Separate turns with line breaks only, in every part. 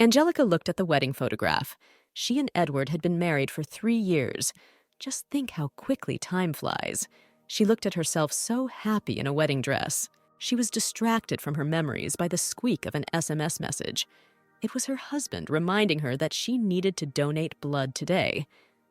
Angelica looked at the wedding photograph. She and Edward had been married for 3 years. Just think how quickly time flies. She looked at herself so happy in a wedding dress. She was distracted from her memories by the squeak of an SMS message. It was her husband reminding her that she needed to donate blood today.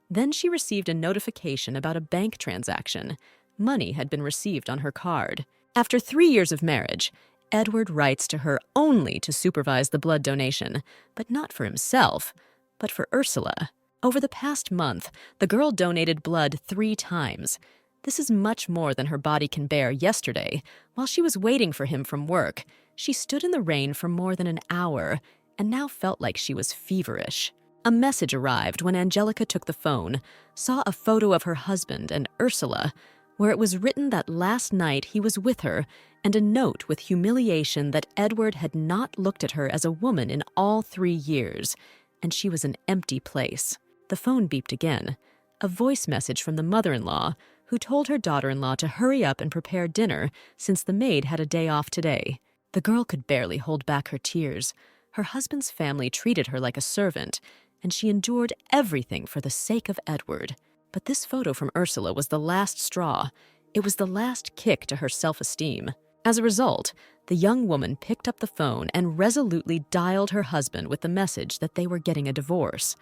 Then she received a notification about a bank transaction. Money had been received on her card. After 3 years of marriage, Edward writes to her only to supervise the blood donation, but not for himself, but for Ursula. Over the past month, the girl donated blood 3 times. This is much more than her body can bear. Yesterday, while she was waiting for him from work, she stood in the rain for more than an hour and now felt like she was feverish. A message arrived when Angelica took the phone, saw a photo of her husband and Ursula, where it was written that last night he was with her, and a note with humiliation that Edward had not looked at her as a woman in all 3 years, and she was an empty place. The phone beeped again. A voice message from the mother-in-law, who told her daughter-in-law to hurry up and prepare dinner since the maid had a day off today. The girl could barely hold back her tears. Her husband's family treated her like a servant, and she endured everything for the sake of Edward. But this photo from Ursula was the last straw. It was the last kick to her self-esteem. As a result, the young woman picked up the phone and resolutely dialed her husband with the message that they were getting a divorce.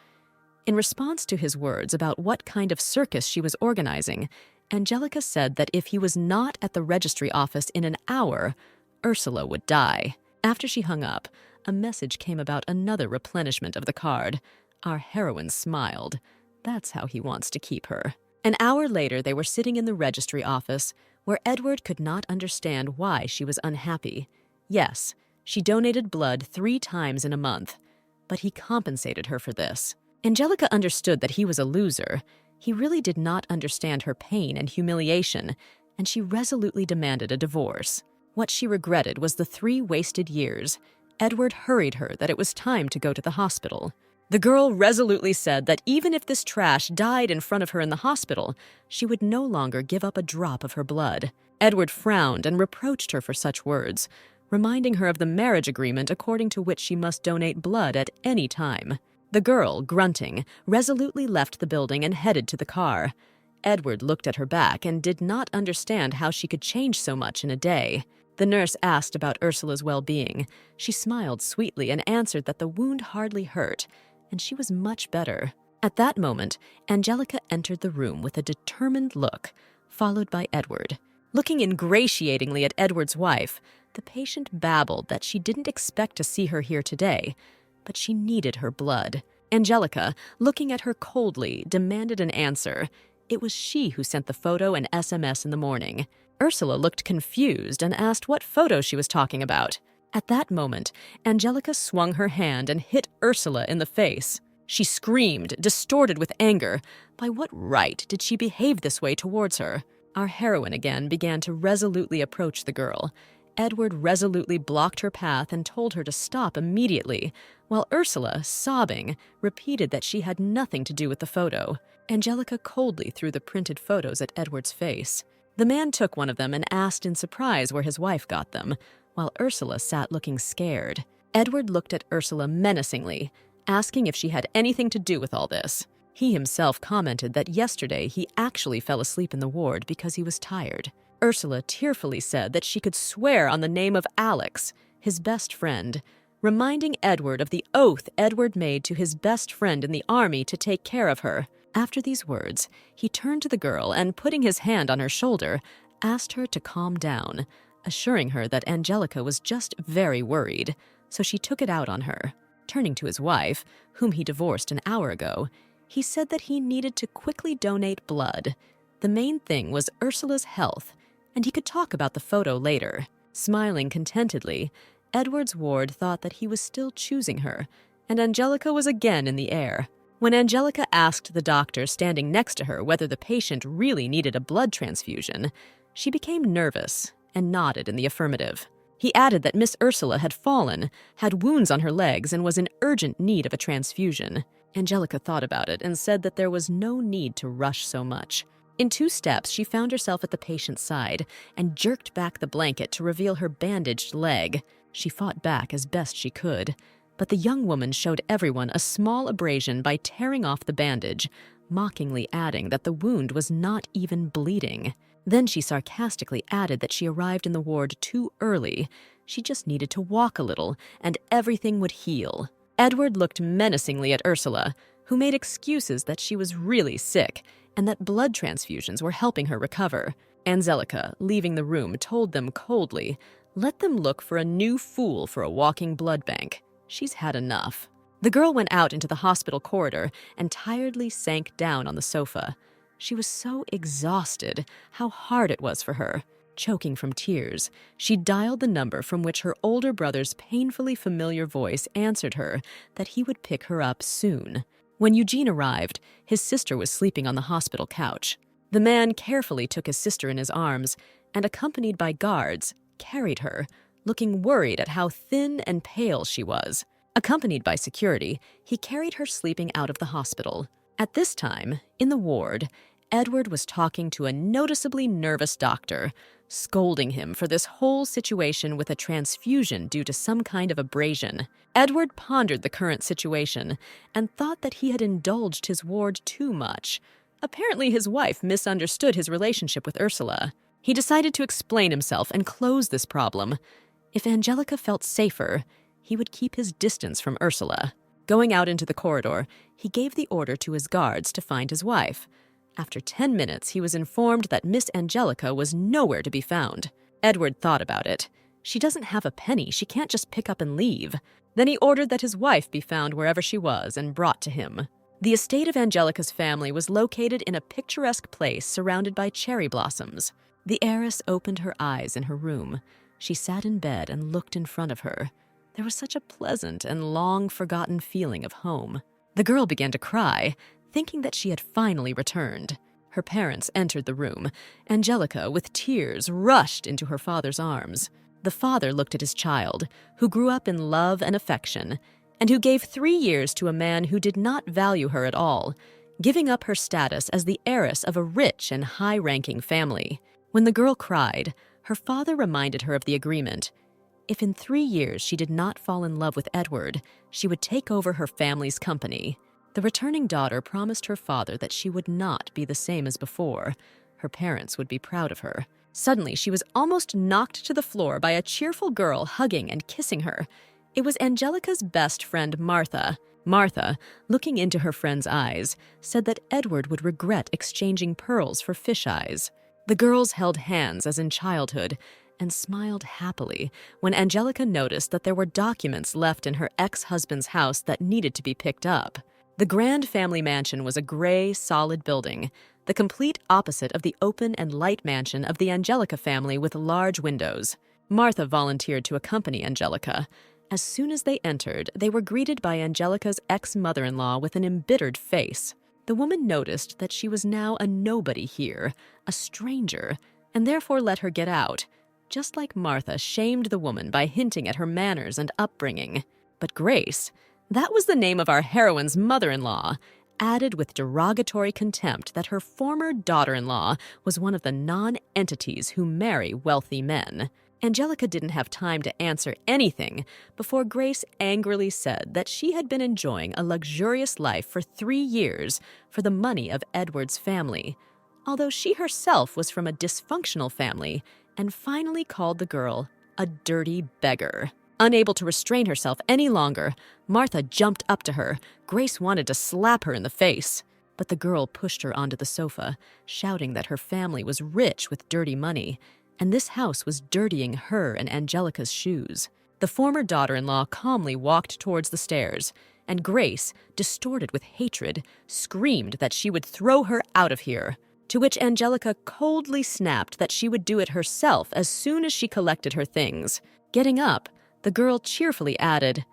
In response to his words about what kind of circus she was organizing, Angelica said that if he was not at the registry office in an hour, Ursula would die. After she hung up, a message came about another replenishment of the card. Our heroine smiled. That's how he wants to keep her. An hour later, they were sitting in the registry office, where Edward could not understand why she was unhappy. Yes, she donated blood 3 times in a month, but he compensated her for this. Angelica understood that he was a loser. He really did not understand her pain and humiliation, and she resolutely demanded a divorce. What she regretted was the 3 wasted years. Edward hurried her that it was time to go to the hospital. The girl resolutely said that even if this trash died in front of her in the hospital, she would no longer give up a drop of her blood. Edward frowned and reproached her for such words, reminding her of the marriage agreement according to which she must donate blood at any time. The girl, grunting, resolutely left the building and headed to the car. Edward looked at her back and did not understand how she could change so much in a day. The nurse asked about Ursula's well-being. She smiled sweetly and answered that the wound hardly hurt, and she was much better. At that moment, Angelica entered the room with a determined look, followed by Edward. Looking ingratiatingly at Edward's wife, the patient babbled that she didn't expect to see her here today, but she needed her blood. Angelica, looking at her coldly, demanded an answer. It was she who sent the photo and SMS in the morning. Ursula looked confused and asked what photo she was talking about. At that moment, Angelica swung her hand and hit Ursula in the face. She screamed, distorted with anger. By what right did she behave this way towards her? Our heroine again began to resolutely approach the girl. Edward resolutely blocked her path and told her to stop immediately, while Ursula, sobbing, repeated that she had nothing to do with the photo. Angelica coldly threw the printed photos at Edward's face. The man took one of them and asked in surprise where his wife got them, while Ursula sat looking scared. Edward looked at Ursula menacingly, asking if she had anything to do with all this. He himself commented that yesterday he actually fell asleep in the ward because he was tired. Ursula tearfully said that she could swear on the name of Alex, his best friend, reminding Edward of the oath Edward made to his best friend in the army to take care of her. After these words, he turned to the girl and, putting his hand on her shoulder, asked her to calm down, assuring her that Angelica was just very worried, so she took it out on her. Turning to his wife, whom he divorced an hour ago, he said that he needed to quickly donate blood. The main thing was Ursula's health, and he could talk about the photo later. Smiling contentedly, Edward's ward thought that he was still choosing her, and Angelica was again in the air. When Angelica asked the doctor standing next to her whether the patient really needed a blood transfusion, she became nervous and nodded in the affirmative. He added that Miss Ursula had fallen, had wounds on her legs, and was in urgent need of a transfusion. Angelica thought about it and said that there was no need to rush so much. In 2 steps, she found herself at the patient's side and jerked back the blanket to reveal her bandaged leg. She fought back as best she could. but the young woman showed everyone a small abrasion by tearing off the bandage, mockingly adding that the wound was not even bleeding. Then she sarcastically added that she arrived in the ward too early. She just needed to walk a little, and everything would heal. Edward looked menacingly at Ursula, who made excuses that she was really sick and that blood transfusions were helping her recover. Angelica, leaving the room, told them coldly, "Let them look for a new fool for a walking blood bank. She's had enough." The girl went out into the hospital corridor and tiredly sank down on the sofa. She was so exhausted. How hard it was for her. Choking from tears, she dialed the number from which her older brother's painfully familiar voice answered her that he would pick her up soon. When Eugene arrived, his sister was sleeping on the hospital couch. The man carefully took his sister in his arms and, accompanied by guards, carried her, looking worried at how thin and pale she was. Accompanied by security, he carried her sleeping out of the hospital. At this time, in the ward, Edward was talking to a noticeably nervous doctor, scolding him for this whole situation with a transfusion due to some kind of abrasion. Edward pondered the current situation and thought that he had indulged his ward too much. Apparently, his wife misunderstood his relationship with Ursula. He decided to explain himself and close this problem. If Angelica felt safer, he would keep his distance from Ursula. Going out into the corridor, he gave the order to his guards to find his wife. After 10 minutes, he was informed that Miss Angelica was nowhere to be found. Edward thought about it. She doesn't have a penny. She can't just pick up and leave. Then he ordered that his wife be found wherever she was and brought to him. The estate of Angelica's family was located in a picturesque place surrounded by cherry blossoms. The heiress opened her eyes in her room. She sat in bed and looked in front of her. There was such a pleasant and long-forgotten feeling of home. The girl began to cry, thinking that she had finally returned. Her parents entered the room. Angelica, with tears, rushed into her father's arms. The father looked at his child, who grew up in love and affection, and who gave 3 years to a man who did not value her at all, giving up her status as the heiress of a rich and high-ranking family. When the girl cried, her father reminded her of the agreement. If in 3 years she did not fall in love with Edward, she would take over her family's company. The returning daughter promised her father that she would not be the same as before. Her parents would be proud of her. Suddenly, she was almost knocked to the floor by a cheerful girl hugging and kissing her. It was Angelica's best friend, Martha. Martha, looking into her friend's eyes, said that Edward would regret exchanging pearls for fish eyes. The girls held hands as in childhood and smiled happily when Angelica noticed that there were documents left in her ex-husband's house that needed to be picked up. The grand family mansion was a gray, solid building, the complete opposite of the open and light mansion of the Angelica family with large windows. Martha volunteered to accompany Angelica. As soon as they entered, they were greeted by Angelica's ex-mother-in-law with an embittered face. The woman noticed that she was now a nobody here, a stranger, and therefore let her get out, just like Martha shamed the woman by hinting at her manners and upbringing. But Grace, that was the name of our heroine's mother-in-law, added with derogatory contempt that her former daughter-in-law was one of the non-entities who marry wealthy men. Angelica didn't have time to answer anything before Grace angrily said that she had been enjoying a luxurious life for 3 years for the money of Edward's family, although she herself was from a dysfunctional family, and finally called the girl a dirty beggar. Unable to restrain herself any longer, Martha jumped up to her. Grace wanted to slap her in the face, but the girl pushed her onto the sofa, shouting that her family was rich with dirty money, and this house was dirtying her and Angelica's shoes. The former daughter-in-law calmly walked towards the stairs, and Grace, distorted with hatred, screamed that she would throw her out of here, to which Angelica coldly snapped that she would do it herself as soon as she collected her things. Getting up, the girl cheerfully added,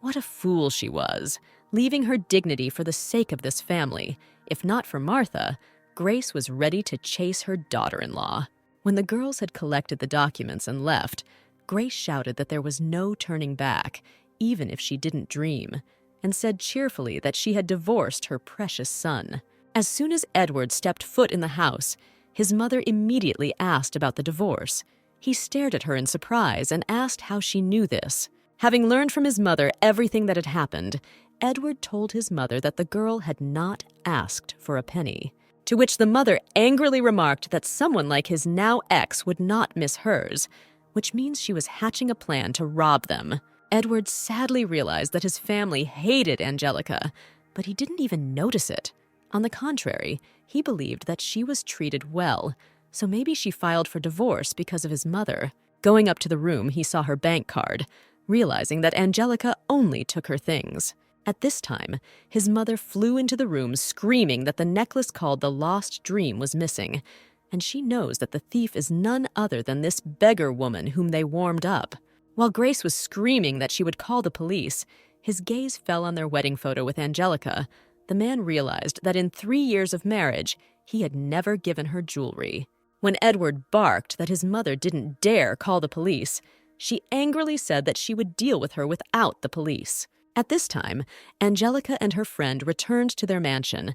"What a fool she was, leaving her dignity for the sake of this family. If not for Martha, Grace was ready to chase her daughter-in-law." When the girls had collected the documents and left, Grace shouted that there was no turning back, even if she didn't dream, and said cheerfully that she had divorced her precious son. As soon as Edward stepped foot in the house, his mother immediately asked about the divorce. He stared at her in surprise and asked how she knew this. Having learned from his mother everything that had happened, Edward told his mother that the girl had not asked for a penny, to which the mother angrily remarked that someone like his now ex would not miss hers, which means she was hatching a plan to rob them. Edward sadly realized that his family hated Angelica, but he didn't even notice it. On the contrary, he believed that she was treated well, so maybe she filed for divorce because of his mother. Going up to the room, he saw her bank card, realizing that Angelica only took her things. At this time, his mother flew into the room screaming that the necklace called the Lost Dream was missing, and she knows that the thief is none other than this beggar woman whom they warmed up. While Grace was screaming that she would call the police, his gaze fell on their wedding photo with Angelica. The man realized that in 3 years of marriage, he had never given her jewelry. When Edward barked that his mother didn't dare call the police, she angrily said that she would deal with her without the police. At this time, Angelica and her friend returned to their mansion.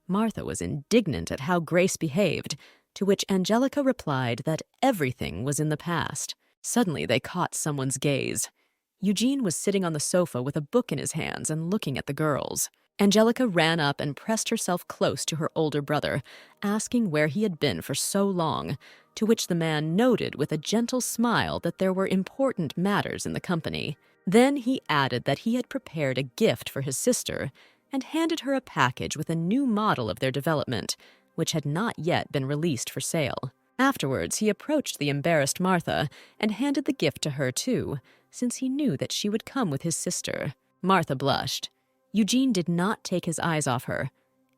Martha was indignant at how Grace behaved, to which Angelica replied that everything was in the past. Suddenly, they caught someone's gaze. Eugene was sitting on the sofa with a book in his hands and looking at the girls. Angelica ran up and pressed herself close to her older brother, asking where he had been for so long, to which the man noted with a gentle smile that there were important matters in the company. Then he added that he had prepared a gift for his sister and handed her a package with a new model of their development, which had not yet been released for sale. Afterwards, he approached the embarrassed Martha and handed the gift to her too, since he knew that she would come with his sister. Martha blushed. Eugene did not take his eyes off her.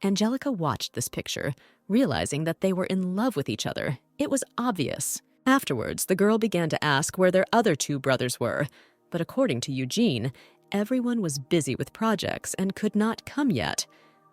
Angelica watched this picture, realizing that they were in love with each other. It was obvious. Afterwards, the girl began to ask where their other 2 brothers were, but according to Eugene, everyone was busy with projects and could not come yet.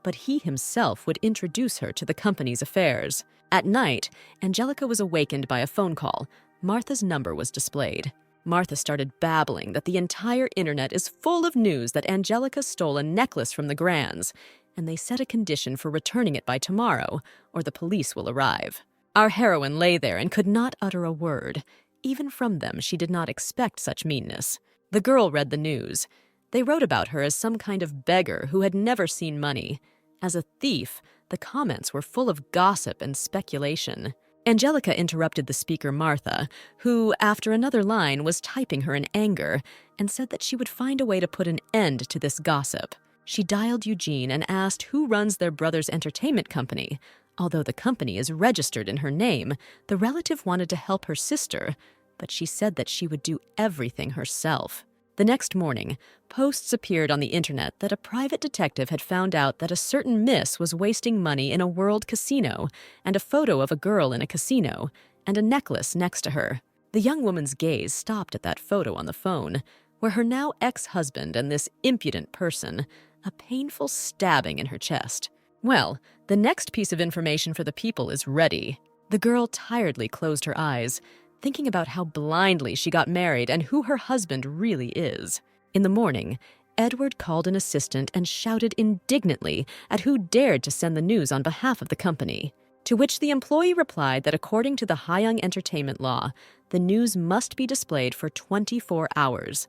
But he himself would introduce her to the company's affairs. At night, Angelica was awakened by a phone call. Martha's number was displayed. Martha started babbling that the entire internet is full of news that Angelica stole a necklace from the Grands, and they set a condition for returning it by tomorrow, or the police will arrive. Our heroine lay there and could not utter a word. Even from them, she did not expect such meanness. The girl read the news. They wrote about her as some kind of beggar who had never seen money. As a thief, the comments were full of gossip and speculation. Angelica interrupted the speaker Martha, who, after another line, was typing her in anger, and said that she would find a way to put an end to this gossip. She dialed Eugene and asked who runs their brother's entertainment company. Although the company is registered in her name, the relative wanted to help her sister, but she said that she would do everything herself. The next morning, posts appeared on the internet that a private detective had found out that a certain miss was wasting money in a world casino, and a photo of a girl in a casino, and a necklace next to her. The young woman's gaze stopped at that photo on the phone, where her now ex-husband and this impudent person, a painful stabbing in her chest. Well, the next piece of information for the people is ready. The girl tiredly closed her eyes, thinking about how blindly she got married and who her husband really is. In the morning, Edward called an assistant and shouted indignantly at who dared to send the news on behalf of the company, to which the employee replied that according to the Hayoung Entertainment law, the news must be displayed for 24 hours.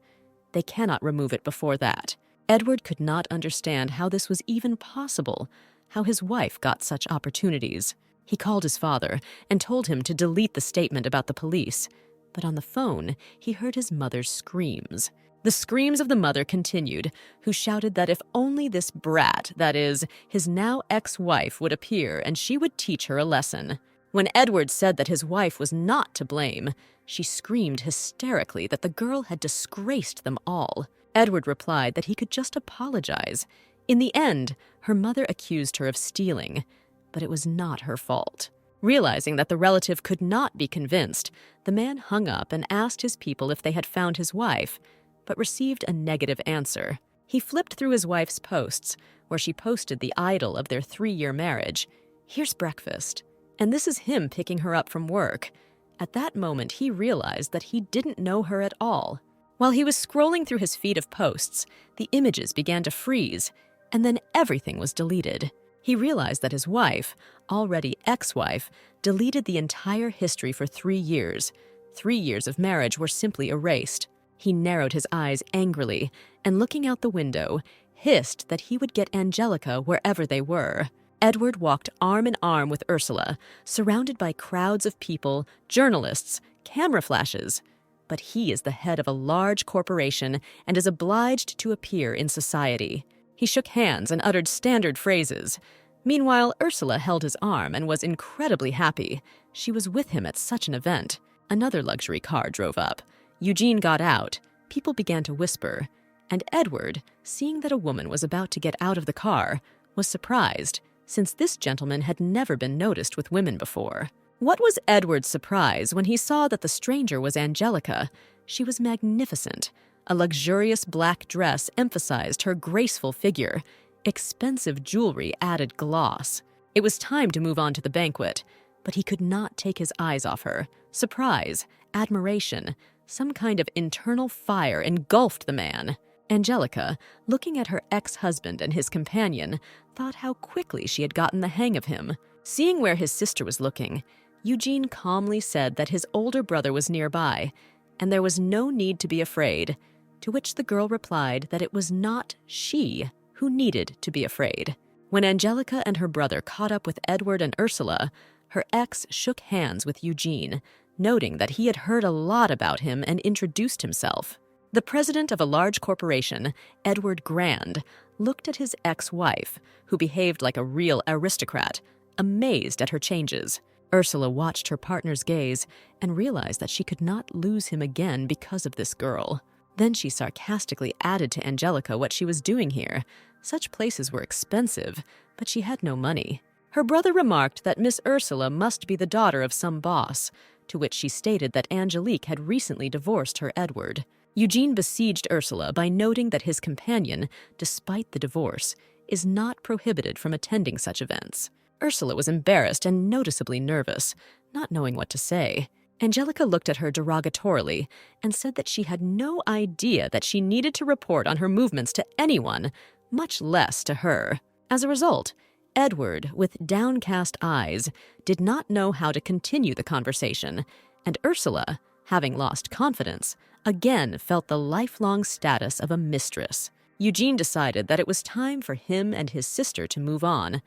They cannot remove it before that. Edward could not understand how this was even possible, how his wife got such opportunities. He called his father and told him to delete the statement about the police, but on the phone, he heard his mother's screams. The screams of the mother continued, who shouted that if only this brat, that is, his now ex-wife, would appear and she would teach her a lesson. When Edward said that his wife was not to blame, she screamed hysterically that the girl had disgraced them all. Edward replied that he could just apologize. In the end, her mother accused her of stealing, but it was not her fault. Realizing that the relative could not be convinced, the man hung up and asked his people if they had found his wife, but received a negative answer. He flipped through his wife's posts, where she posted the idol of their 3-year marriage. Here's breakfast. And this is him picking her up from work. At that moment, he realized that he didn't know her at all. While he was scrolling through his feed of posts, the images began to freeze, and then everything was deleted. He realized that his wife, already ex-wife, deleted the entire history for 3 years. 3 years of marriage were simply erased. He narrowed his eyes angrily and, looking out the window, hissed that he would get Angelica wherever they were. Edward walked arm in arm with Ursula, surrounded by crowds of people, journalists, camera flashes. But he is the head of a large corporation and is obliged to appear in society. He shook hands and uttered standard phrases. Meanwhile, Ursula held his arm and was incredibly happy. She was with him at such an event. Another luxury car drove up. Eugene got out. People began to whisper. And Edward, seeing that a woman was about to get out of the car, was surprised, since this gentleman had never been noticed with women before. What was Edward's surprise when he saw that the stranger was Angelica? She was magnificent. A luxurious black dress emphasized her graceful figure. Expensive jewelry added gloss. It was time to move on to the banquet, but he could not take his eyes off her. Surprise, admiration, some kind of internal fire engulfed the man. Angelica, looking at her ex-husband and his companion, thought how quickly she had gotten the hang of him. Seeing where his sister was looking, Eugene calmly said that his older brother was nearby, and there was no need to be afraid, to which the girl replied that it was not she who needed to be afraid. When Angelica and her brother caught up with Edward and Ursula, her ex shook hands with Eugene, noting that he had heard a lot about him and introduced himself. The president of a large corporation, Edward Grand, looked at his ex-wife, who behaved like a real aristocrat, amazed at her changes. Ursula watched her partner's gaze and realized that she could not lose him again because of this girl. Then she sarcastically added to Angelica what she was doing here. Such places were expensive, but she had no money. Her brother remarked that Miss Ursula must be the daughter of some boss, to which she stated that Angelique had recently divorced her Edward. Eugene besieged Ursula by noting that his companion, despite the divorce, is not prohibited from attending such events. Ursula was embarrassed and noticeably nervous, not knowing what to say. Angelica looked at her derogatorily and said that she had no idea that she needed to report on her movements to anyone, much less to her. As a result, Edward, with downcast eyes, did not know how to continue the conversation, and Ursula, having lost confidence, again felt the lifelong status of a mistress. Eugene decided that it was time for him and his sister to move on,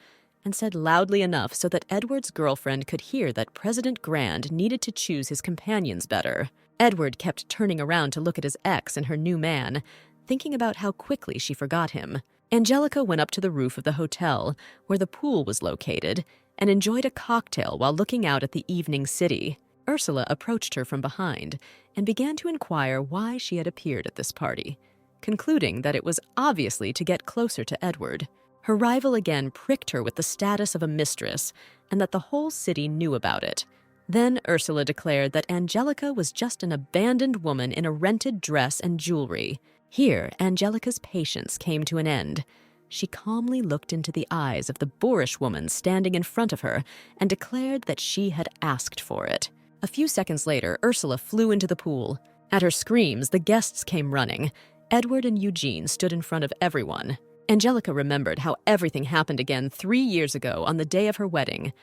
and said loudly enough so that Edward's girlfriend could hear that President Grand needed to choose his companions better. Edward kept turning around to look at his ex and her new man, thinking about how quickly she forgot him. Angelica went up to the roof of the hotel, where the pool was located, and enjoyed a cocktail while looking out at the evening city. Ursula approached her from behind and began to inquire why she had appeared at this party, concluding that it was obviously to get closer to Edward. Her rival again pricked her with the status of a mistress and that the whole city knew about it. Then Ursula declared that Angelica was just an abandoned woman in a rented dress and jewelry. Here, Angelica's patience came to an end. She calmly looked into the eyes of the boorish woman standing in front of her and declared that she had asked for it. A few seconds later, Ursula flew into the pool. At her screams, the guests came running. Edward and Eugene stood in front of everyone. Angelica remembered how everything happened again 3 years ago on the day of her wedding.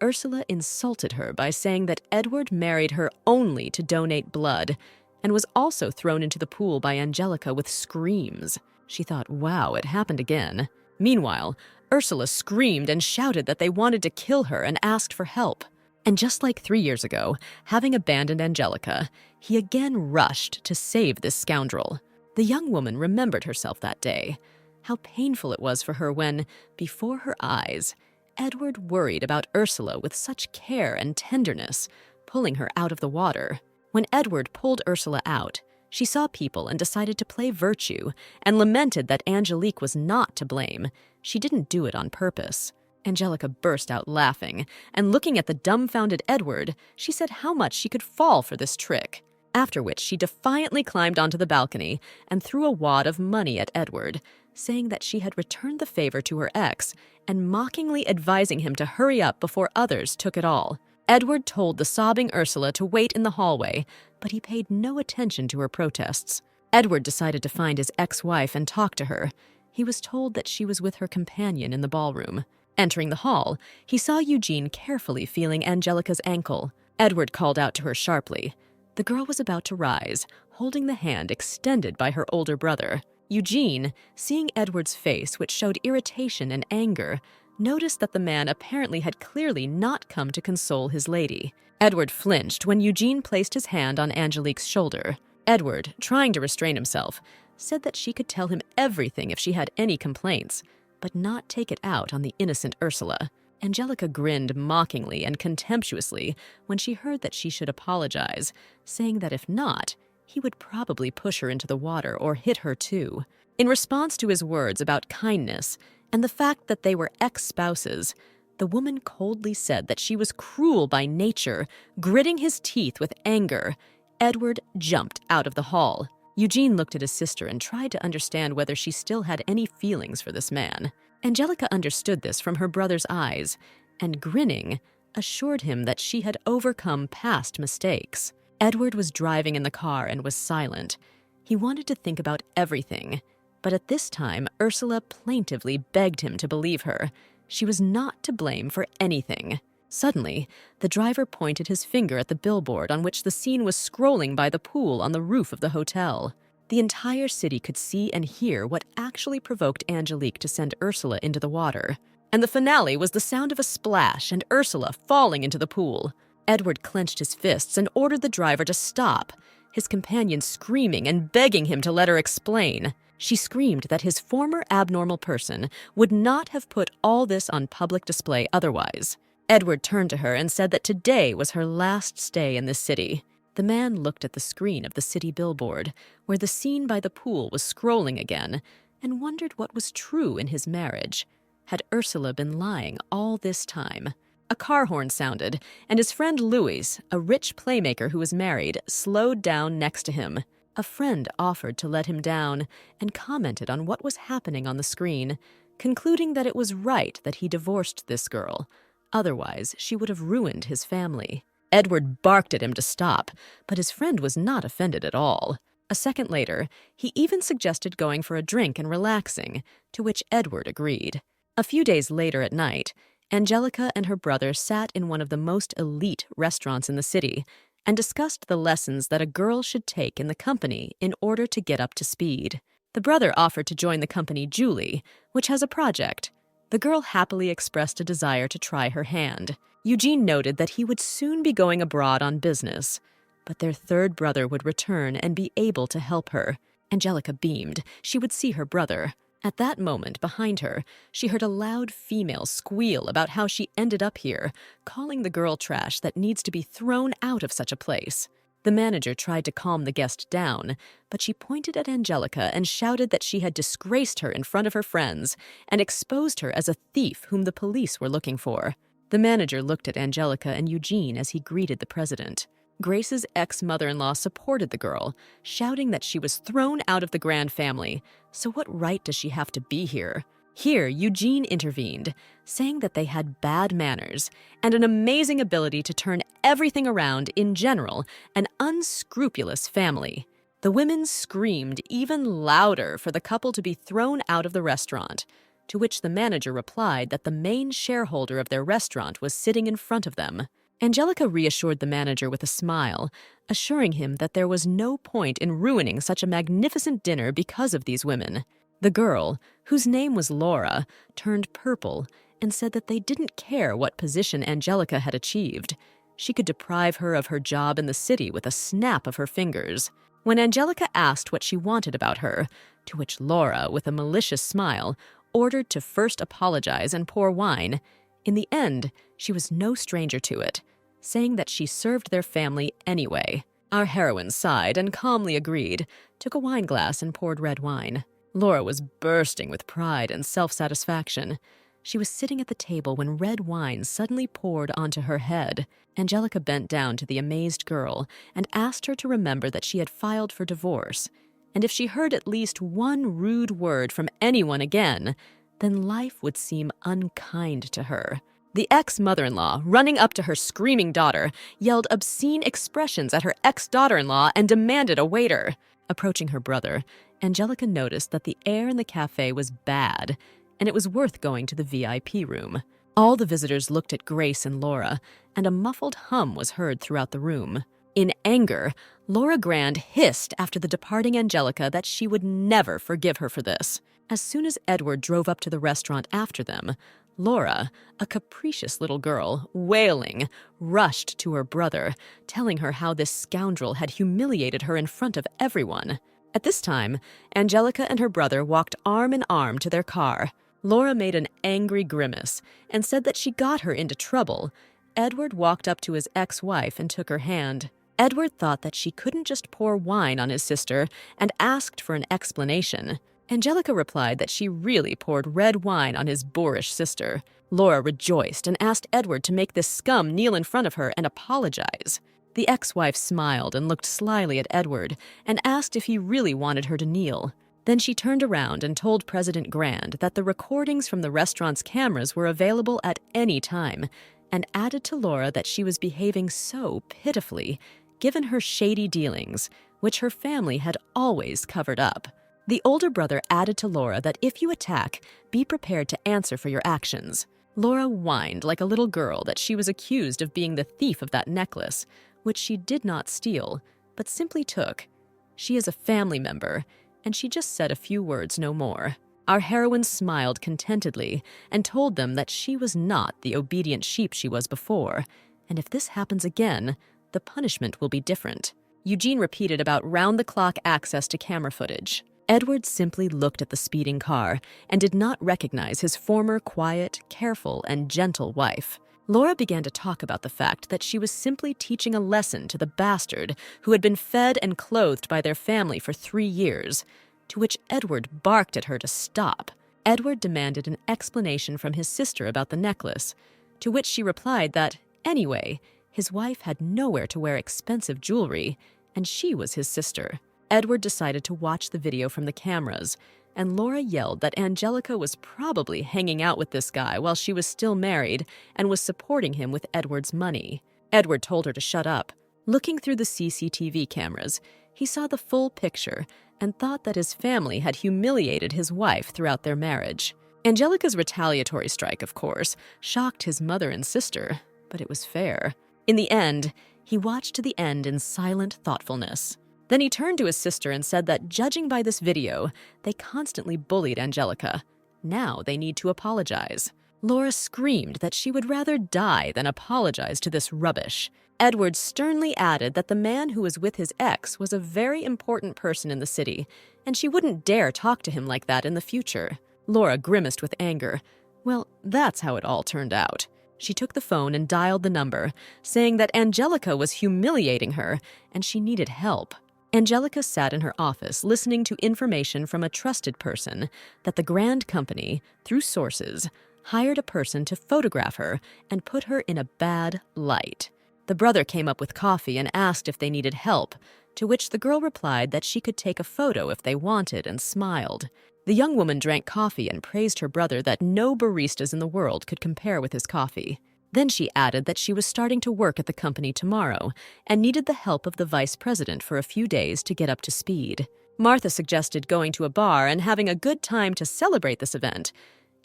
Ursula insulted her by saying that Edward married her only to donate blood, and was also thrown into the pool by Angelica with screams. She thought, wow, it happened again. Meanwhile, Ursula screamed and shouted that they wanted to kill her and asked for help. And just like 3 years ago, having abandoned Angelica, he again rushed to save this scoundrel. The young woman remembered herself that day. How painful it was for her when, before her eyes, Edward worried about Ursula with such care and tenderness, pulling her out of the water. When Edward pulled Ursula out, she saw people and decided to play virtue and lamented that Angelique was not to blame. She didn't do it on purpose. Angelica burst out laughing, and looking at the dumbfounded Edward, she said how much she could fall for this trick. After which she defiantly climbed onto the balcony and threw a wad of money at Edward, saying that she had returned the favor to her ex and mockingly advising him to hurry up before others took it all. Edward told the sobbing Ursula to wait in the hallway, but he paid no attention to her protests. Edward decided to find his ex-wife and talk to her. He was told that she was with her companion in the ballroom. Entering the hall, he saw Eugene carefully feeling Angelica's ankle. Edward called out to her sharply. The girl was about to rise, holding the hand extended by her older brother. Eugene, seeing Edward's face, which showed irritation and anger, noticed that the man apparently had clearly not come to console his lady. Edward flinched when Eugene placed his hand on Angelique's shoulder. Edward, trying to restrain himself, said that she could tell him everything if she had any complaints, but not take it out on the innocent Ursula. Angelica grinned mockingly and contemptuously when she heard that she should apologize, saying that if not, he would probably push her into the water or hit her too. In response to his words about kindness and the fact that they were ex-spouses, the woman coldly said that she was cruel by nature. Gritting his teeth with anger, Edward jumped out of the hall. Eugene looked at his sister and tried to understand whether she still had any feelings for this man. Angelica understood this from her brother's eyes, and grinning, assured him that she had overcome past mistakes. Edward was driving in the car and was silent. He wanted to think about everything, but at this time, Ursula plaintively begged him to believe her. She was not to blame for anything. Suddenly, the driver pointed his finger at the billboard on which the scene was scrolling by the pool on the roof of the hotel. The entire city could see and hear what actually provoked Angelique to send Ursula into the water. And the finale was the sound of a splash and Ursula falling into the pool. Edward clenched his fists and ordered the driver to stop, his companion screaming and begging him to let her explain. She screamed that his former abnormal person would not have put all this on public display otherwise. Edward turned to her and said that today was her last stay in the city. The man looked at the screen of the city billboard, where the scene by the pool was scrolling again, and wondered what was true in his marriage. Had Ursula been lying all this time? A car horn sounded, and his friend Louis, a rich playmaker who was married, slowed down next to him. A friend offered to let him down and commented on what was happening on the screen, concluding that it was right that he divorced this girl. Otherwise, she would have ruined his family. Edward barked at him to stop, but his friend was not offended at all. A second later, he even suggested going for a drink and relaxing, to which Edward agreed. A few days later at night, Angelica and her brother sat in one of the most elite restaurants in the city and discussed the lessons that a girl should take in the company in order to get up to speed. The brother offered to join the company Julie, which has a project. The girl happily expressed a desire to try her hand. Eugene noted that he would soon be going abroad on business, but their third brother would return and be able to help her. Angelica beamed. She would see her brother. At that moment, behind her, she heard a loud female squeal about how she ended up here, calling the girl trash that needs to be thrown out of such a place. The manager tried to calm the guest down, but she pointed at Angelica and shouted that she had disgraced her in front of her friends and exposed her as a thief whom the police were looking for. The manager looked at Angelica and Eugene as he greeted the president. Grace's ex-mother-in-law supported the girl, shouting that she was thrown out of the Grand family, so what right does she have to be here? Here, Eugene intervened, saying that they had bad manners and an amazing ability to turn everything around in general, an unscrupulous family. The women screamed even louder for the couple to be thrown out of the restaurant, to which the manager replied that the main shareholder of their restaurant was sitting in front of them. Angelica reassured the manager with a smile, assuring him that there was no point in ruining such a magnificent dinner because of these women. The girl, whose name was Laura, turned purple and said that they didn't care what position Angelica had achieved. She could deprive her of her job in the city with a snap of her fingers. When Angelica asked what she wanted about her, to which Laura, with a malicious smile, ordered to first apologize and pour wine, in the end, she was no stranger to it, saying that she served their family anyway. Our heroine sighed and calmly agreed, took a wine glass and poured red wine. Laura was bursting with pride and self-satisfaction. She was sitting at the table when red wine suddenly poured onto her head. Angelica bent down to the amazed girl and asked her to remember that she had filed for divorce, and if she heard at least one rude word from anyone again, then life would seem unkind to her. The ex-mother-in-law, running up to her screaming daughter, yelled obscene expressions at her ex-daughter-in-law and demanded a waiter. Approaching her brother, Angelica noticed that the air in the cafe was bad, and it was worth going to the VIP room. All the visitors looked at Grace and Laura, and a muffled hum was heard throughout the room. In anger, Laura Grand hissed after the departing Angelica that she would never forgive her for this. As soon as Edward drove up to the restaurant after them, Laura, a capricious little girl, wailing, rushed to her brother, telling her how this scoundrel had humiliated her in front of everyone. At this time, Angelica and her brother walked arm in arm to their car. Laura made an angry grimace and said that she got her into trouble. Edward walked up to his ex-wife and took her hand. Edward thought that she couldn't just pour wine on his sister and asked for an explanation. Angelica replied that she really poured red wine on his boorish sister. Laura rejoiced and asked Edward to make this scum kneel in front of her and apologize. The ex-wife smiled and looked slyly at Edward and asked if he really wanted her to kneel. Then she turned around and told President Grand that the recordings from the restaurant's cameras were available at any time, and added to Laura that she was behaving so pitifully, given her shady dealings, which her family had always covered up. The older brother added to Laura that if you attack, be prepared to answer for your actions. Laura whined like a little girl that she was accused of being the thief of that necklace, which she did not steal, but simply took. She is a family member, and she just said a few words, no more. Our heroine smiled contentedly and told them that she was not the obedient sheep she was before, and if this happens again, the punishment will be different. Eugene repeated about round-the-clock access to camera footage. Edward simply looked at the speeding car and did not recognize his former quiet, careful, and gentle wife. Laura began to talk about the fact that she was simply teaching a lesson to the bastard who had been fed and clothed by their family for 3 years, to which Edward barked at her to stop. Edward demanded an explanation from his sister about the necklace, to which she replied that, anyway, his wife had nowhere to wear expensive jewelry, and she was his sister. Edward decided to watch the video from the cameras, and Laura yelled that Angelica was probably hanging out with this guy while she was still married and was supporting him with Edward's money. Edward told her to shut up. Looking through the CCTV cameras, he saw the full picture and thought that his family had humiliated his wife throughout their marriage. Angelica's retaliatory strike, of course, shocked his mother and sister, but it was fair. In the end, he watched to the end in silent thoughtfulness. Then he turned to his sister and said that, judging by this video, they constantly bullied Angelica. Now they need to apologize. Laura screamed that she would rather die than apologize to this rubbish. Edward sternly added that the man who was with his ex was a very important person in the city, and she wouldn't dare talk to him like that in the future. Laura grimaced with anger. Well, that's how it all turned out. She took the phone and dialed the number, saying that Angelica was humiliating her and she needed help. Angelica sat in her office listening to information from a trusted person that the Grand Company, through sources, hired a person to photograph her and put her in a bad light. The brother came up with coffee and asked if they needed help, to which the girl replied that she could take a photo if they wanted and smiled. The young woman drank coffee and praised her brother that no baristas in the world could compare with his coffee. Then she added that she was starting to work at the company tomorrow and needed the help of the vice president for a few days to get up to speed. Martha suggested going to a bar and having a good time to celebrate this event.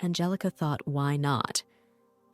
Angelica thought, why not?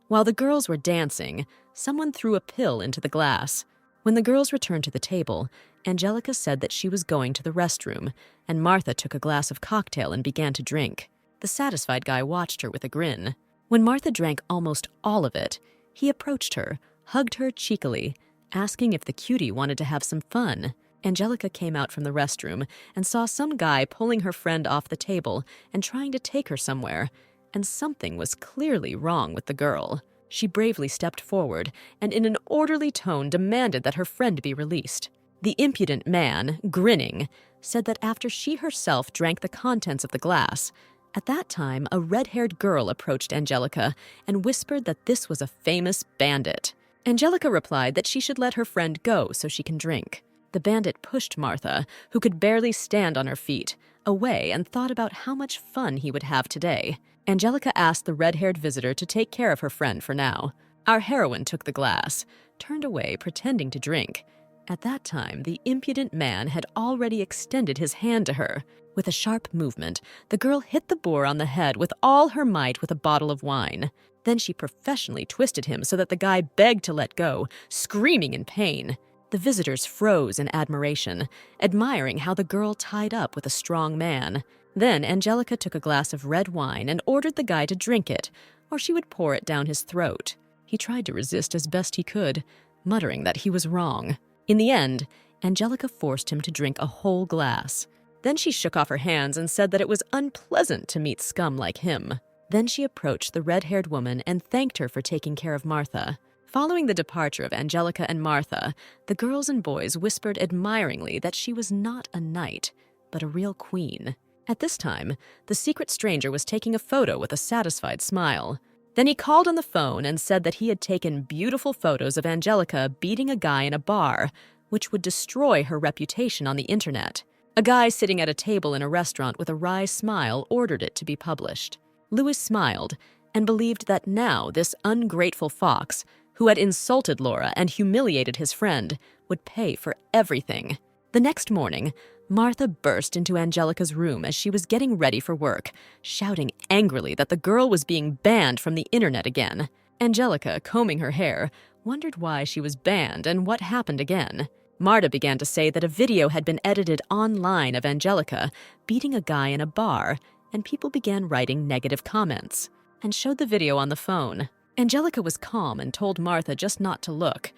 While the girls were dancing, someone threw a pill into the glass. When the girls returned to the table, Angelica said that she was going to the restroom, and Martha took a glass of cocktail and began to drink. The satisfied guy watched her with a grin. When Martha drank almost all of it, he approached her, hugged her cheekily, asking if the cutie wanted to have some fun. Angelica came out from the restroom and saw some guy pulling her friend off the table and trying to take her somewhere, and something was clearly wrong with the girl. She bravely stepped forward and in an orderly tone demanded that her friend be released. The impudent man, grinning, said that after she herself drank the contents of the glass, at that time a red-haired girl approached Angelica and whispered that this was a famous bandit. Angelica replied that she should let her friend go so she can drink. The bandit pushed Martha, who could barely stand on her feet, away and thought about how much fun he would have today. Angelica asked the red-haired visitor to take care of her friend for now. Our heroine took the glass, turned away pretending to drink. At that time, the impudent man had already extended his hand to her. With a sharp movement, the girl hit the boor on the head with all her might with a bottle of wine. Then she professionally twisted him so that the guy begged to let go, screaming in pain. The visitors froze in admiration, admiring how the girl tied up with a strong man. Then Angelica took a glass of red wine and ordered the guy to drink it, or she would pour it down his throat. He tried to resist as best he could, muttering that he was wrong. In the end, Angelica forced him to drink a whole glass. Then she shook off her hands and said that it was unpleasant to meet scum like him. Then she approached the red-haired woman and thanked her for taking care of Martha. Following the departure of Angelica and Martha, the girls and boys whispered admiringly that she was not a knight, but a real queen. At this time, the secret stranger was taking a photo with a satisfied smile. Then he called on the phone and said that he had taken beautiful photos of Angelica beating a guy in a bar, which would destroy her reputation on the internet. A guy sitting at a table in a restaurant with a wry smile ordered it to be published. Lewis smiled and believed that now this ungrateful fox, who had insulted Laura and humiliated his friend, would pay for everything. The next morning, Martha burst into Angelica's room as she was getting ready for work, shouting angrily that the girl was being banned from the internet again. Angelica, combing her hair, wondered why she was banned and what happened again. Marta began to say that a video had been edited online of Angelica beating a guy in a bar, and people began writing negative comments, and showed the video on the phone. Angelica was calm and told Martha just not to look.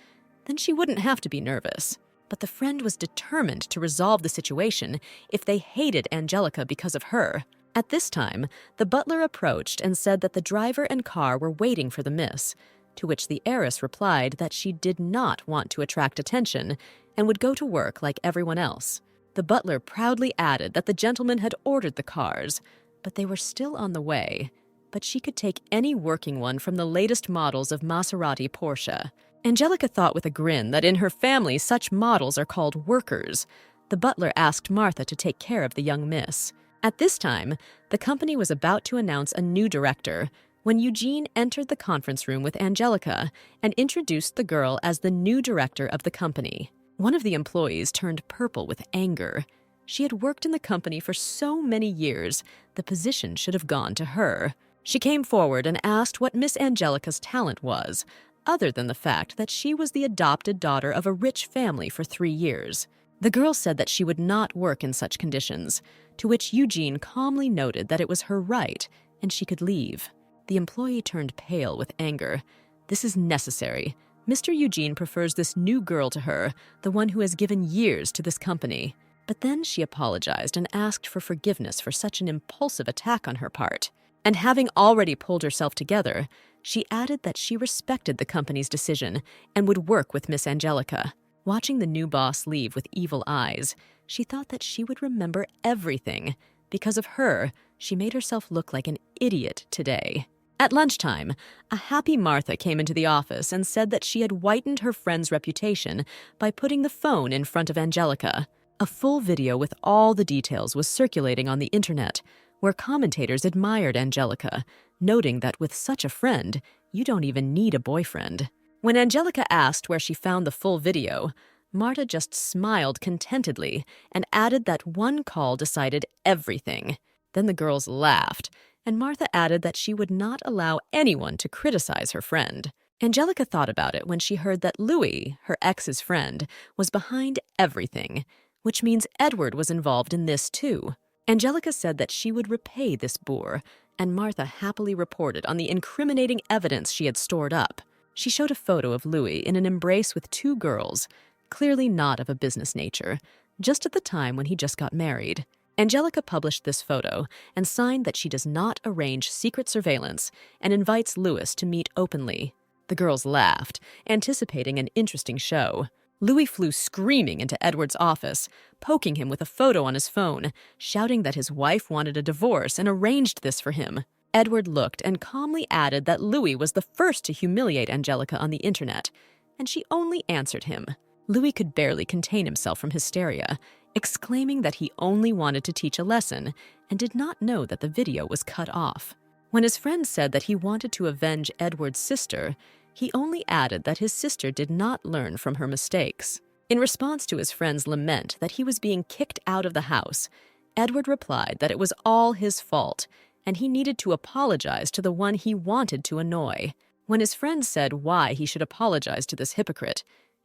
Then she wouldn't have to be nervous. But the friend was determined to resolve the situation if they hated Angelica because of her. At this time, the butler approached and said that the driver and car were waiting for the miss, to which the heiress replied that she did not want to attract attention and would go to work like everyone else. The butler proudly added that the gentleman had ordered the cars, but they were still on the way. But she could take any working one from the latest models of Maserati Porsche. Angelica thought with a grin that in her family such models are called workers. The butler asked Martha to take care of the young miss. At this time, the company was about to announce a new director when Eugene entered the conference room with Angelica and introduced the girl as the new director of the company. One of the employees turned purple with anger. She had worked in the company for so many years, the position should have gone to her. She came forward and asked what Miss Angelica's talent was, other than the fact that she was the adopted daughter of a rich family for 3 years. The girl said that she would not work in such conditions, to which Eugene calmly noted that it was her right and she could leave. The employee turned pale with anger. This is necessary. Mr. Eugene prefers this new girl to her, the one who has given years to this company. But then she apologized and asked for forgiveness for such an impulsive attack on her part. And having already pulled herself together, she added that she respected the company's decision and would work with Miss Angelica. Watching the new boss leave with evil eyes, she thought that she would remember everything. Because of her, she made herself look like an idiot today. At lunchtime, a happy Martha came into the office and said that she had whitened her friend's reputation by putting the phone in front of Angelica. A full video with all the details was circulating on the internet, where commentators admired Angelica, noting that with such a friend, you don't even need a boyfriend. When Angelica asked where she found the full video, Marta just smiled contentedly and added that one call decided everything. Then the girls laughed, and Martha added that she would not allow anyone to criticize her friend. Angelica thought about it when she heard that Louis, her ex's friend, was behind everything, which means Edward was involved in this too. Angelica said that she would repay this boor, and Martha happily reported on the incriminating evidence she had stored up. She showed a photo of Louis in an embrace with 2 girls, clearly not of a business nature, just at the time when he just got married. Angelica published this photo and signed that she does not arrange secret surveillance and invites Louis to meet openly. The girls laughed, anticipating an interesting show. Louis flew screaming into Edward's office, poking him with a photo on his phone, shouting that his wife wanted a divorce and arranged this for him. Edward looked and calmly added that Louis was the first to humiliate Angelica on the internet, and she only answered him. Louis could barely contain himself from hysteria, exclaiming that he only wanted to teach a lesson and did not know that the video was cut off. When his friend said that he wanted to avenge Edward's sister, he only added that his sister did not learn from her mistakes. In response to his friend's lament that he was being kicked out of the house, Edward replied that it was all his fault, and he needed to apologize to the one he wanted to annoy. When his friend said why he should apologize to this hypocrite,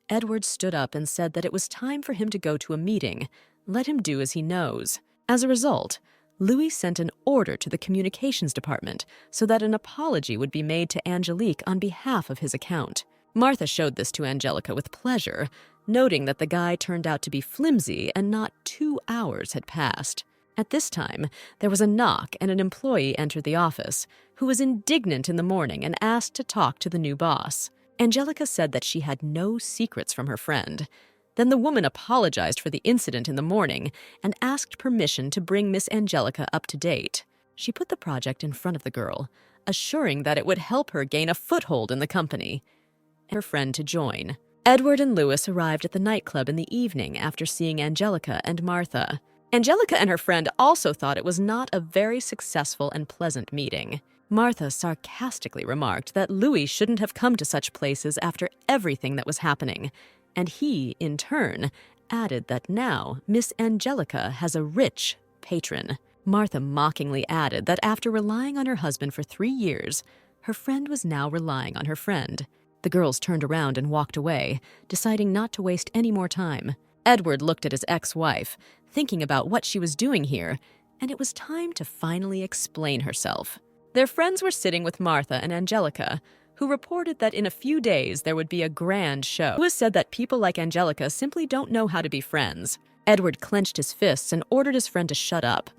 Edward stood up and said that it was time for him to go to a meeting. Let him do as he knows. As a result, Louis sent an order to the communications department so that an apology would be made to Angelique on behalf of his account. Martha showed this to Angelica with pleasure, noting that the guy turned out to be flimsy and not 2 hours had passed. At this time, there was a knock and an employee entered the office, who was indignant in the morning and asked to talk to the new boss. Angelica said that she had no secrets from her friend. Then the woman apologized for the incident in the morning and asked permission to bring Miss Angelica up to date. She put the project in front of the girl, assuring that it would help her gain a foothold in the company, and her friend to join. Edward and Louis arrived at the nightclub in the evening after seeing Angelica and Martha. Angelica and her friend also thought it was not a very successful and pleasant meeting. Martha sarcastically remarked that Louis shouldn't have come to such places after everything that was happening, and he, in turn, added that now Miss Angelica has a rich patron. Martha mockingly added that after relying on her husband for 3 years, her friend was now relying on her friend. The girls turned around and walked away, deciding not to waste any more time. Edward looked at his ex-wife, thinking about what she was doing here, and it was time to finally explain herself. Their friends were sitting with Martha and Angelica, who reported that in a few days there would be a grand show. Louis said that people like Angelica simply don't know how to be friends. Edward clenched his fists and ordered his friend to shut up,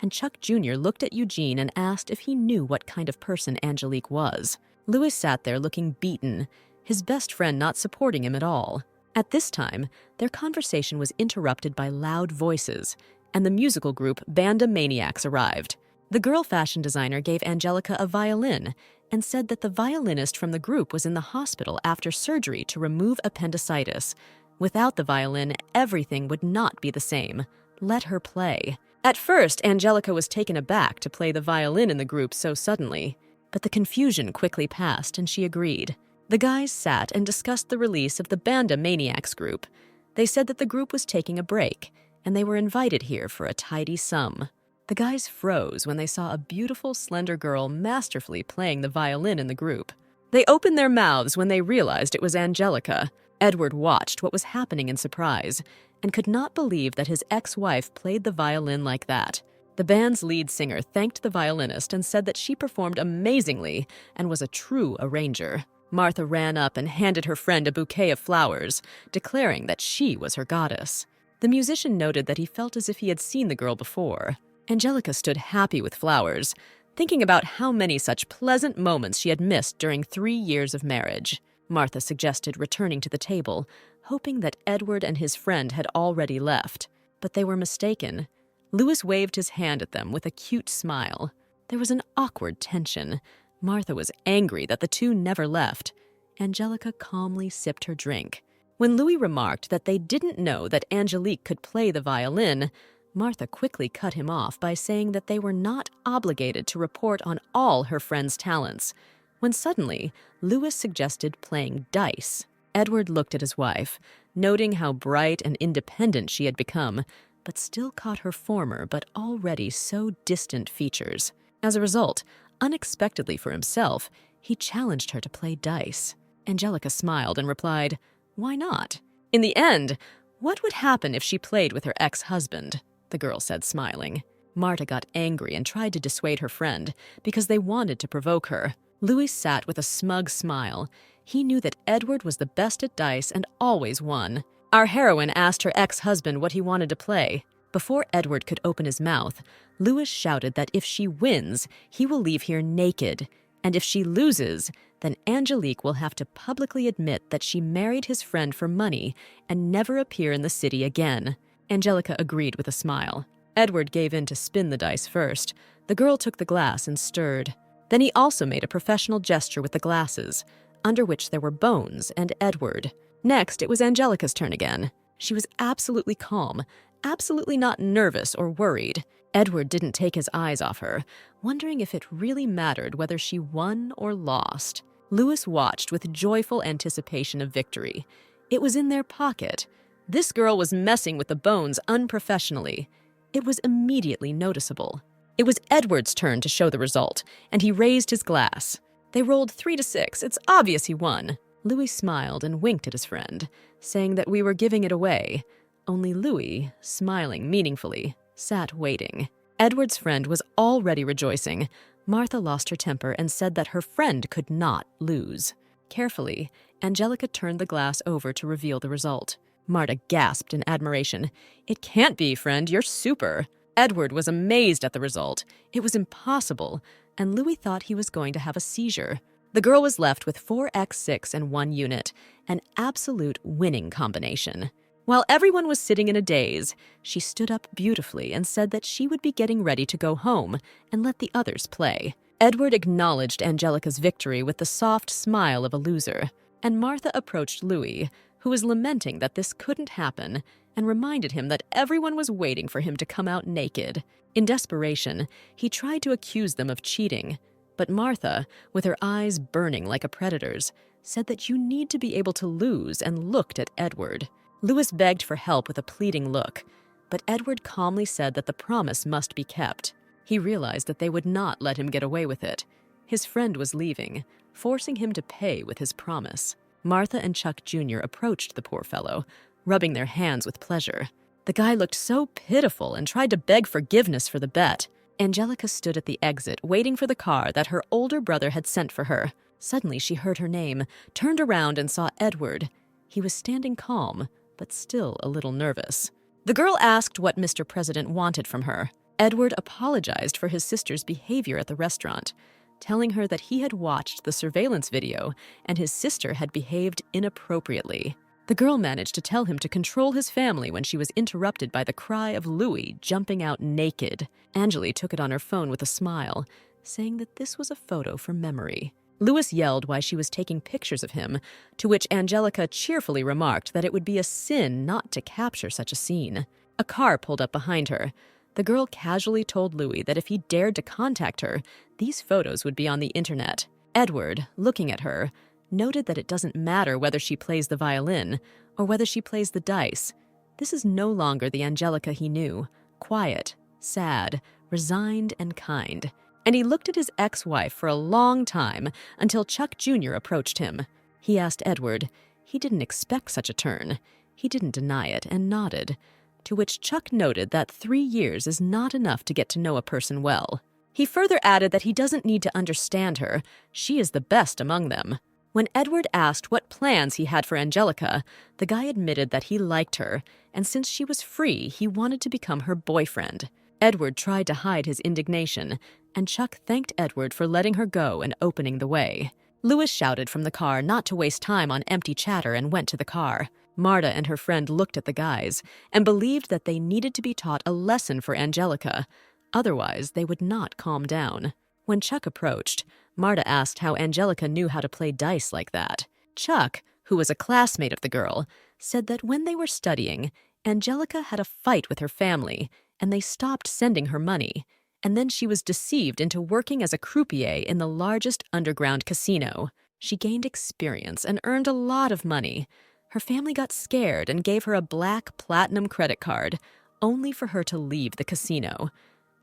and Chuck Jr. looked at Eugene and asked if he knew what kind of person Angelique was. Louis sat there looking beaten, his best friend not supporting him at all. At this time, their conversation was interrupted by loud voices, and the musical group Banda Maniacs arrived. The girl fashion designer gave Angelica a violin and said that the violinist from the group was in the hospital after surgery to remove appendicitis. Without the violin, everything would not be the same. Let her play. At first, Angelica was taken aback to play the violin in the group so suddenly, but the confusion quickly passed and she agreed. The guys sat and discussed the release of the Banda Maniacs group. They said that the group was taking a break, and they were invited here for a tidy sum. The guys froze when they saw a beautiful, slender girl masterfully playing the violin in the group. They opened their mouths when they realized it was Angelica. Edward watched what was happening in surprise and could not believe that his ex-wife played the violin like that. The band's lead singer thanked the violinist and said that she performed amazingly and was a true arranger. Martha ran up and handed her friend a bouquet of flowers, declaring that she was her goddess. The musician noted that he felt as if he had seen the girl before. Angelica stood happy with flowers, thinking about how many such pleasant moments she had missed during 3 years of marriage. Martha suggested returning to the table, hoping that Edward and his friend had already left. But they were mistaken. Louis waved his hand at them with a cute smile. There was an awkward tension. Martha was angry that the two never left. Angelica calmly sipped her drink. When Louis remarked that they didn't know that Angelique could play the violin, Martha quickly cut him off by saying that they were not obligated to report on all her friend's talents, when suddenly Louis suggested playing dice. Edward looked at his wife, noting how bright and independent she had become, but still caught her former but already so distant features. As a result, unexpectedly for himself, he challenged her to play dice. Angelica smiled and replied, "Why not? In the end, what would happen if she played with her ex-husband?" the girl said, smiling. Marta got angry and tried to dissuade her friend because they wanted to provoke her. Louis sat with a smug smile. He knew that Edward was the best at dice and always won. Our heroine asked her ex-husband what he wanted to play. Before Edward could open his mouth, Louis shouted that if she wins, he will leave here naked, and if she loses, then Angelique will have to publicly admit that she married his friend for money and never appear in the city again. Angelica agreed with a smile. Edward gave in to spin the dice first. The girl took the glass and stirred. Then he also made a professional gesture with the glasses, under which there were bones and Edward. Next, it was Angelica's turn again. She was absolutely calm, absolutely not nervous or worried. Edward didn't take his eyes off her, wondering if it really mattered whether she won or lost. Louis watched with joyful anticipation of victory. It was in their pocket. This girl was messing with the bones unprofessionally. It was immediately noticeable. It was Edward's turn to show the result, and he raised his glass. They rolled 3 to 6. It's obvious he won. Louis smiled and winked at his friend, saying that we were giving it away. Only Louis, smiling meaningfully, sat waiting. Edward's friend was already rejoicing. Martha lost her temper and said that her friend could not lose. Carefully, Angelica turned the glass over to reveal the result. Marta gasped in admiration. "It can't be, friend, you're super." Edward was amazed at the result. It was impossible, and Louis thought he was going to have a seizure. The girl was left with 4x6 and 1 unit, an absolute winning combination. While everyone was sitting in a daze, she stood up beautifully and said that she would be getting ready to go home and let the others play. Edward acknowledged Angelica's victory with the soft smile of a loser, and Martha approached Louis, who was lamenting that this couldn't happen, and reminded him that everyone was waiting for him to come out naked. In desperation, he tried to accuse them of cheating, but Martha, with her eyes burning like a predator's, said that you need to be able to lose, and looked at Edward. Louis begged for help with a pleading look, but Edward calmly said that the promise must be kept. He realized that they would not let him get away with it. His friend was leaving, forcing him to pay with his promise. Martha and Chuck Jr. approached the poor fellow, rubbing their hands with pleasure. The guy looked so pitiful and tried to beg forgiveness for the bet. Angelica stood at the exit, waiting for the car that her older brother had sent for her. Suddenly she heard her name, turned around and saw Edward. He was standing calm, but still a little nervous. The girl asked what Mr. President wanted from her. Edward apologized for his sister's behavior at the restaurant, telling her that he had watched the surveillance video and his sister had behaved inappropriately. The girl managed to tell him to control his family when she was interrupted by the cry of Louis jumping out naked. Angeli took it on her phone with a smile, saying that this was a photo for memory. Louis yelled why she was taking pictures of him, to which Angelica cheerfully remarked that it would be a sin not to capture such a scene. A car pulled up behind her. The girl casually told Louis that if he dared to contact her, these photos would be on the internet. Edward, looking at her, noted that it doesn't matter whether she plays the violin or whether she plays the dice. This is no longer the Angelica he knew, quiet, sad, resigned, and kind. And he looked at his ex-wife for a long time until Chuck Jr. approached him. He asked Edward. He didn't expect such a turn. He didn't deny it and nodded, to which Chuck noted that 3 years is not enough to get to know a person well. He further added that he doesn't need to understand her. She is the best among them. When Edward asked what plans he had for Angelica, the guy admitted that he liked her, and since she was free, he wanted to become her boyfriend. Edward tried to hide his indignation, and Chuck thanked Edward for letting her go and opening the way. Louis shouted from the car not to waste time on empty chatter and went to the car. Marta and her friend looked at the guys and believed that they needed to be taught a lesson for Angelica. Otherwise, they would not calm down. When Chuck approached, Marta asked how Angelica knew how to play dice like that. Chuck, who was a classmate of the girl, said that when they were studying, Angelica had a fight with her family, and they stopped sending her money. And then she was deceived into working as a croupier in the largest underground casino. She gained experience and earned a lot of money. Her family got scared and gave her a black platinum credit card, only for her to leave the casino.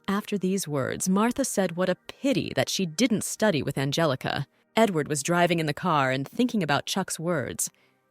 After these words, Martha said what a pity that she didn't study with Angelica. Edward was driving in the car and thinking about Chuck's words.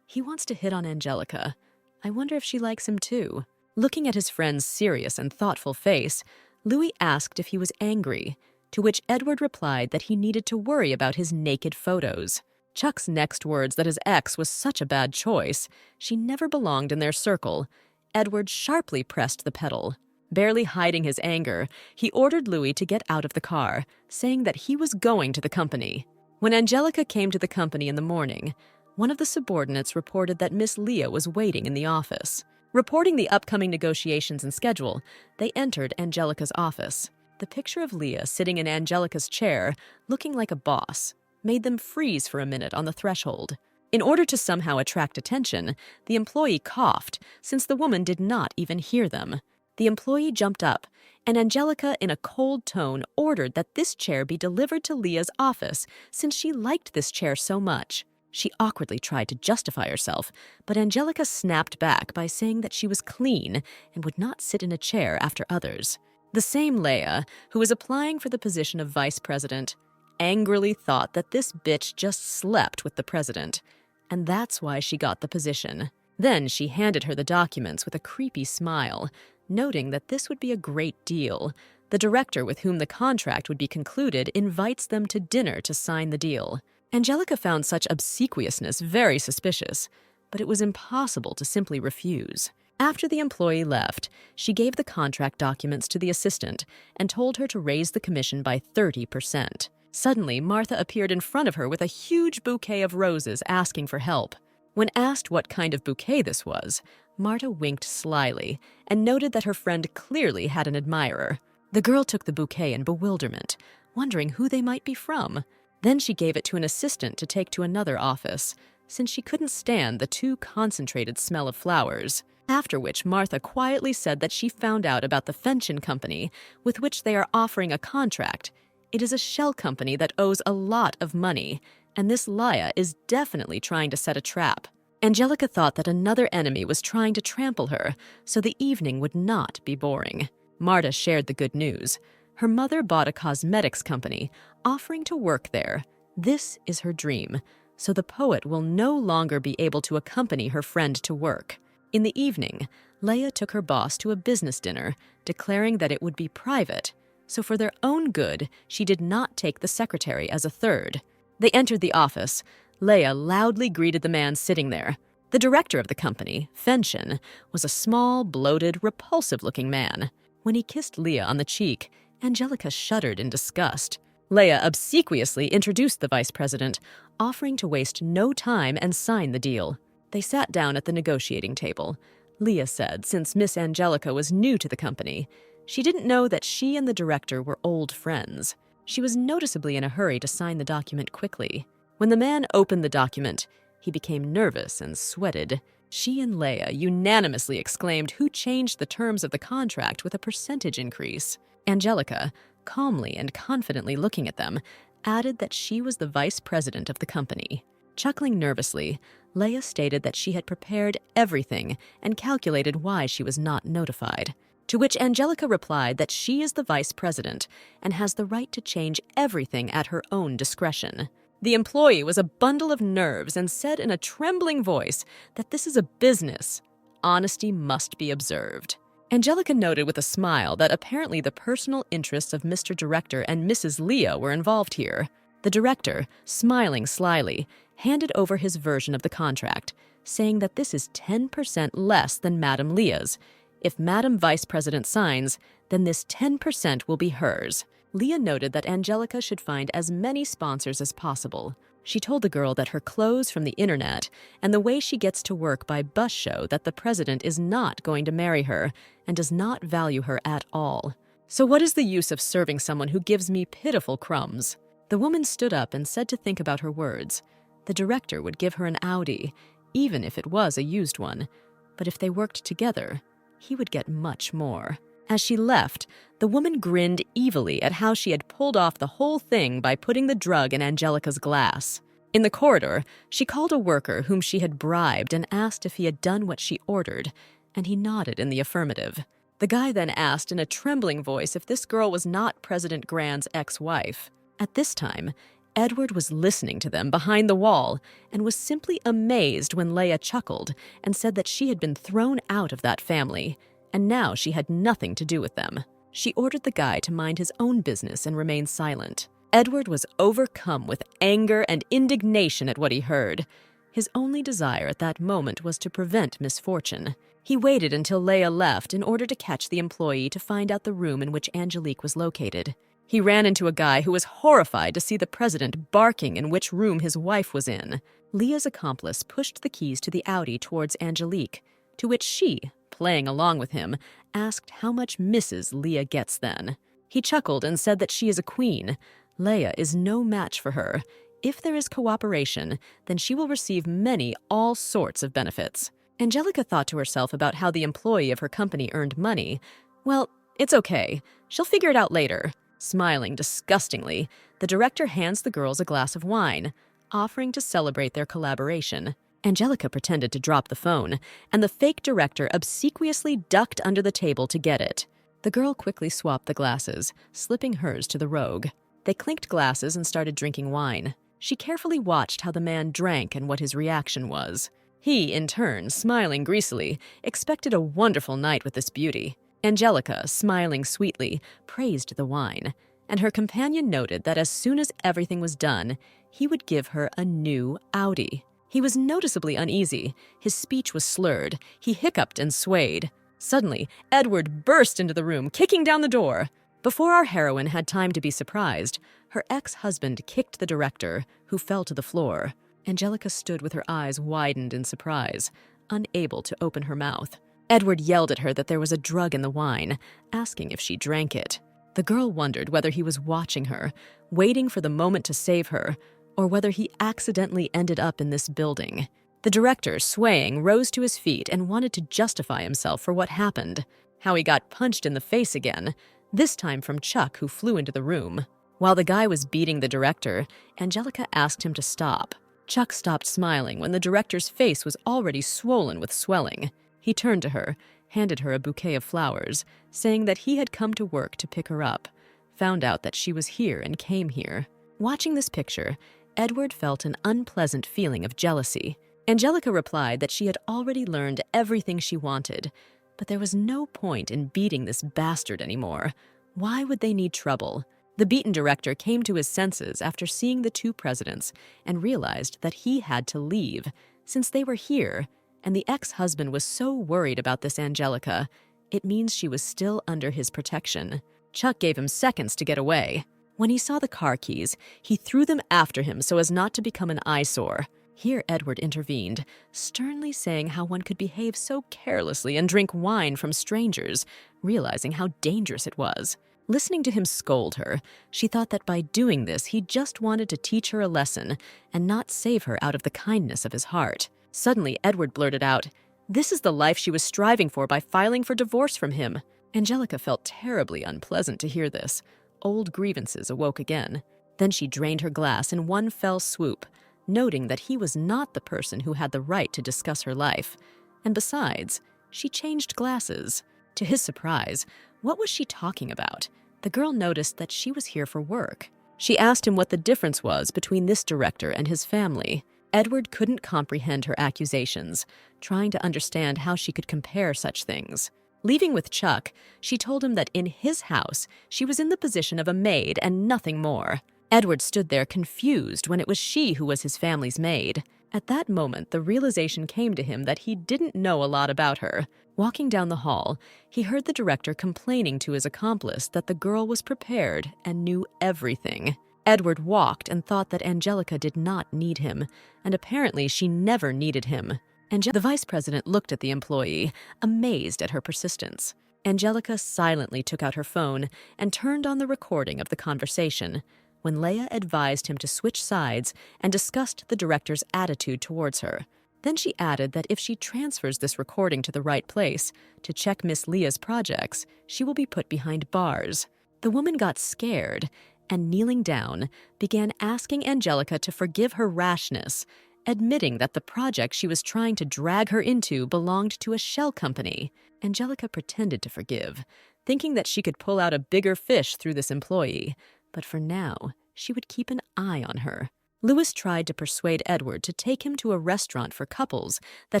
He wants to hit on Angelica. I wonder if she likes him too. Looking at his friend's serious and thoughtful face, Louis asked if he was angry, to which Edward replied that he needed to worry about his naked photos. Chuck's next words that his ex was such a bad choice. She never belonged in their circle. Edward sharply pressed the pedal. Barely hiding his anger, he ordered Louis to get out of the car, saying that he was going to the company. When Angelica came to the company in the morning, one of the subordinates reported that Miss Leah was waiting in the office. Reporting the upcoming negotiations and schedule, they entered Angelica's office. The picture of Leah sitting in Angelica's chair, looking like a boss, made them freeze for a minute on the threshold. In order to somehow attract attention, the employee coughed, since the woman did not even hear them. The employee jumped up, and Angelica, in a cold tone, ordered that this chair be delivered to Leah's office, since she liked this chair so much. She awkwardly tried to justify herself, but Angelica snapped back by saying that she was clean and would not sit in a chair after others. The same Leah, who was applying for the position of vice president, angrily thought that this bitch just slept with the president, and that's why she got the position. Then she handed her the documents with a creepy smile, noting that this would be a great deal. The director with whom the contract would be concluded invites them to dinner to sign the deal. Angelica found such obsequiousness very suspicious, but it was impossible to simply refuse. After the employee left, she gave the contract documents to the assistant and told her to raise the commission by 30%. Suddenly, Martha appeared in front of her with a huge bouquet of roses asking for help. When asked what kind of bouquet this was, Marta winked slyly and noted that her friend clearly had an admirer. The girl took the bouquet in bewilderment, wondering who they might be from. Then she gave it to an assistant to take to another office, since she couldn't stand the too concentrated smell of flowers. After which, Martha quietly said that she found out about the Fenton company with which they are offering a contract. It is a shell company that owes a lot of money, and this Laya is definitely trying to set a trap. Angelica thought that another enemy was trying to trample her, so the evening would not be boring. Marta shared the good news. Her mother bought a cosmetics company, offering to work there. This is her dream, so the poet will no longer be able to accompany her friend to work. In the evening, Leia took her boss to a business dinner, declaring that it would be private, so for their own good, she did not take the secretary as a third. They entered the office. Leia loudly greeted the man sitting there. The director of the company, Fenton, was a small, bloated, repulsive-looking man. When he kissed Leia on the cheek, Angelica shuddered in disgust. Leia obsequiously introduced the vice president, offering to waste no time and sign the deal. They sat down at the negotiating table. Leia said, since Miss Angelica was new to the company, she didn't know that she and the director were old friends. She was noticeably in a hurry to sign the document quickly. When the man opened the document, he became nervous and sweated. She and Leia unanimously exclaimed who changed the terms of the contract with a percentage increase. Angelica, calmly and confidently looking at them, added that she was the vice president of the company. Chuckling nervously, Leia stated that she had prepared everything and calculated why she was not notified. To which Angelica replied that she is the vice president and has the right to change everything at her own discretion. The employee was a bundle of nerves and said in a trembling voice that this is a business. Honesty must be observed. Angelica noted with a smile that apparently the personal interests of Mr. Director and Mrs. Leah were involved here. The director, smiling slyly, handed over his version of the contract, saying that this is 10% less than Madam Leah's. If Madam Vice President signs, then this 10% will be hers. Leah noted that Angelica should find as many sponsors as possible. She told the girl that her clothes from the internet and the way she gets to work by bus show that the president is not going to marry her and does not value her at all. So what is the use of serving someone who gives me pitiful crumbs? The woman stood up and said to think about her words. The director would give her an Audi, even if it was a used one. But if they worked together, he would get much more. As she left, the woman grinned evilly at how she had pulled off the whole thing by putting the drug in Angelica's glass. In the corridor, she called a worker whom she had bribed and asked if he had done what she ordered, and he nodded in the affirmative. The guy then asked in a trembling voice if this girl was not President Grand's ex-wife. At this time, Edward was listening to them behind the wall and was simply amazed when Leia chuckled and said that she had been thrown out of that family, and now she had nothing to do with them. She ordered the guy to mind his own business and remain silent. Edward was overcome with anger and indignation at what he heard. His only desire at that moment was to prevent misfortune. He waited until Leia left in order to catch the employee to find out the room in which Angelique was located. He ran into a guy who was horrified to see the president barking in which room his wife was in. Leah's accomplice pushed the keys to the Audi towards Angelique, to which she, playing along with him, asked how much Mrs. Leah gets then. He chuckled and said that she is a queen. Leia is no match for her. If there is cooperation, then she will receive many, all sorts of benefits. Angelica thought to herself about how the employee of her company earned money. Well, it's okay. She'll figure it out later. Smiling disgustingly, the director hands the girls a glass of wine, offering to celebrate their collaboration. Angelica pretended to drop the phone, and the fake director obsequiously ducked under the table to get it. The girl quickly swapped the glasses, slipping hers to the rogue. They clinked glasses and started drinking wine. She carefully watched how the man drank and what his reaction was. He, in turn, smiling greasily, expected a wonderful night with this beauty. Angelica, smiling sweetly, praised the wine, and her companion noted that as soon as everything was done, he would give her a new Audi. He was noticeably uneasy. His speech was slurred. He hiccuped and swayed. Suddenly, Edward burst into the room, kicking down the door. Before our heroine had time to be surprised, her ex-husband kicked the director, who fell to the floor. Angelica stood with her eyes widened in surprise, unable to open her mouth. Edward yelled at her that there was a drug in the wine, asking if she drank it. The girl wondered whether he was watching her, waiting for the moment to save her, or whether he accidentally ended up in this building. The director, swaying, rose to his feet and wanted to justify himself for what happened. How he got punched in the face again, this time from Chuck, who flew into the room. While the guy was beating the director, Angelica asked him to stop. Chuck stopped smiling when the director's face was already swollen with swelling. He turned to her, handed her a bouquet of flowers, saying that he had come to work to pick her up, found out that she was here and came here. Watching this picture, Edward felt an unpleasant feeling of jealousy. Angelica replied that she had already learned everything she wanted, but there was no point in beating this bastard anymore. Why would they need trouble? The beaten director came to his senses after seeing the two presidents and realized that he had to leave, since they were here, and the ex-husband was so worried about this Angelica, it means she was still under his protection. Chuck gave him seconds to get away. When he saw the car keys, he threw them after him so as not to become an eyesore. Here Edward intervened, sternly saying how one could behave so carelessly and drink wine from strangers, realizing how dangerous it was. Listening to him scold her, she thought that by doing this he just wanted to teach her a lesson and not save her out of the kindness of his heart. Suddenly, Edward blurted out, "This is the life she was striving for by filing for divorce from him." Angelica felt terribly unpleasant to hear this. Old grievances awoke again. Then she drained her glass in one fell swoop, noting that he was not the person who had the right to discuss her life. And besides, she changed glasses. To his surprise, what was she talking about? The girl noticed that she was here for work. She asked him what the difference was between this director and his family. Edward couldn't comprehend her accusations, trying to understand how she could compare such things. Leaving with Chuck, she told him that in his house, she was in the position of a maid and nothing more. Edward stood there confused when it was she who was his family's maid. At that moment, the realization came to him that he didn't know a lot about her. Walking down the hall, he heard the director complaining to his accomplice that the girl was prepared and knew everything. Edward walked and thought that Angelica did not need him, and apparently she never needed him. The vice president looked at the employee, amazed at her persistence. Angelica silently took out her phone and turned on the recording of the conversation, when Leah advised him to switch sides and discussed the director's attitude towards her. Then she added that if she transfers this recording to the right place to check Miss Leah's projects, she will be put behind bars. The woman got scared and, kneeling down, began asking Angelica to forgive her rashness, admitting that the project she was trying to drag her into belonged to a shell company. Angelica pretended to forgive, thinking that she could pull out a bigger fish through this employee, but for now, she would keep an eye on her. Lewis tried to persuade Edward to take him to a restaurant for couples that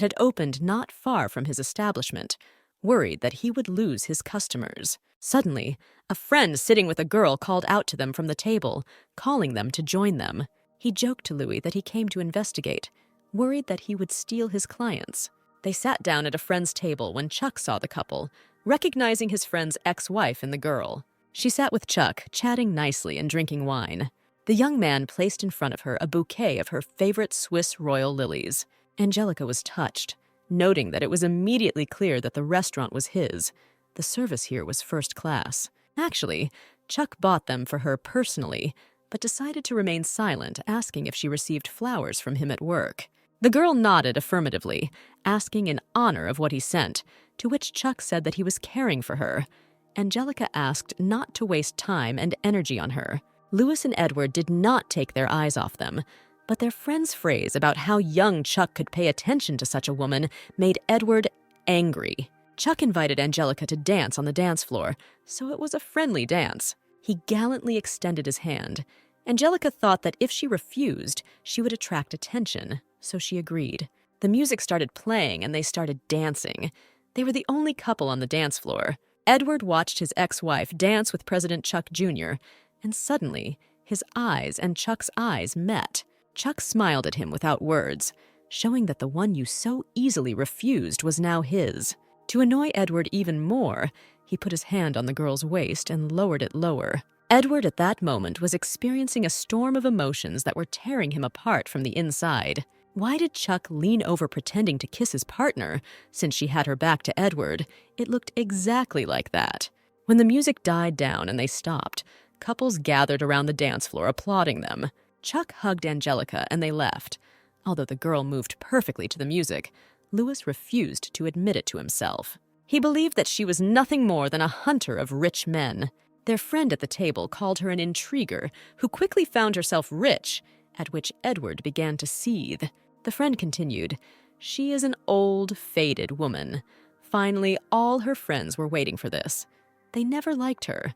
had opened not far from his establishment, worried that he would lose his customers. Suddenly, a friend sitting with a girl called out to them from the table, calling them to join them. He joked to Louis that he came to investigate, worried that he would steal his clients. They sat down at a friend's table when Chuck saw the couple, recognizing his friend's ex-wife in the girl. She sat with Chuck, chatting nicely and drinking wine. The young man placed in front of her a bouquet of her favorite Swiss royal lilies. Angelica was touched, noting that it was immediately clear that the restaurant was his. The service here was first class. Actually, Chuck bought them for her personally, but decided to remain silent, asking if she received flowers from him at work. The girl nodded affirmatively, asking in honor of what he sent, to which Chuck said that he was caring for her. Angelica asked not to waste time and energy on her. Lewis and Edward did not take their eyes off them, but their friend's phrase about how young Chuck could pay attention to such a woman made Edward angry. Chuck invited Angelica to dance on the dance floor, so it was a friendly dance. He gallantly extended his hand. Angelica thought that if she refused, she would attract attention, so she agreed. The music started playing and they started dancing. They were the only couple on the dance floor. Edward watched his ex-wife dance with President Chuck Jr., and suddenly, his eyes and Chuck's eyes met. Chuck smiled at him without words, showing that the one you so easily refused was now his. To annoy Edward even more, he put his hand on the girl's waist and lowered it lower. Edward at that moment was experiencing a storm of emotions that were tearing him apart from the inside. Why did Chuck lean over pretending to kiss his partner? Since she had her back to Edward, it looked exactly like that. When the music died down and they stopped, couples gathered around the dance floor applauding them. Chuck hugged Angelica and they left. Although the girl moved perfectly to the music, Lewis refused to admit it to himself. He believed that she was nothing more than a hunter of rich men. Their friend at the table called her an intriguer who quickly found herself rich, at which Edward began to seethe. The friend continued, "She is an old, faded woman. Finally, all her friends were waiting for this. They never liked her."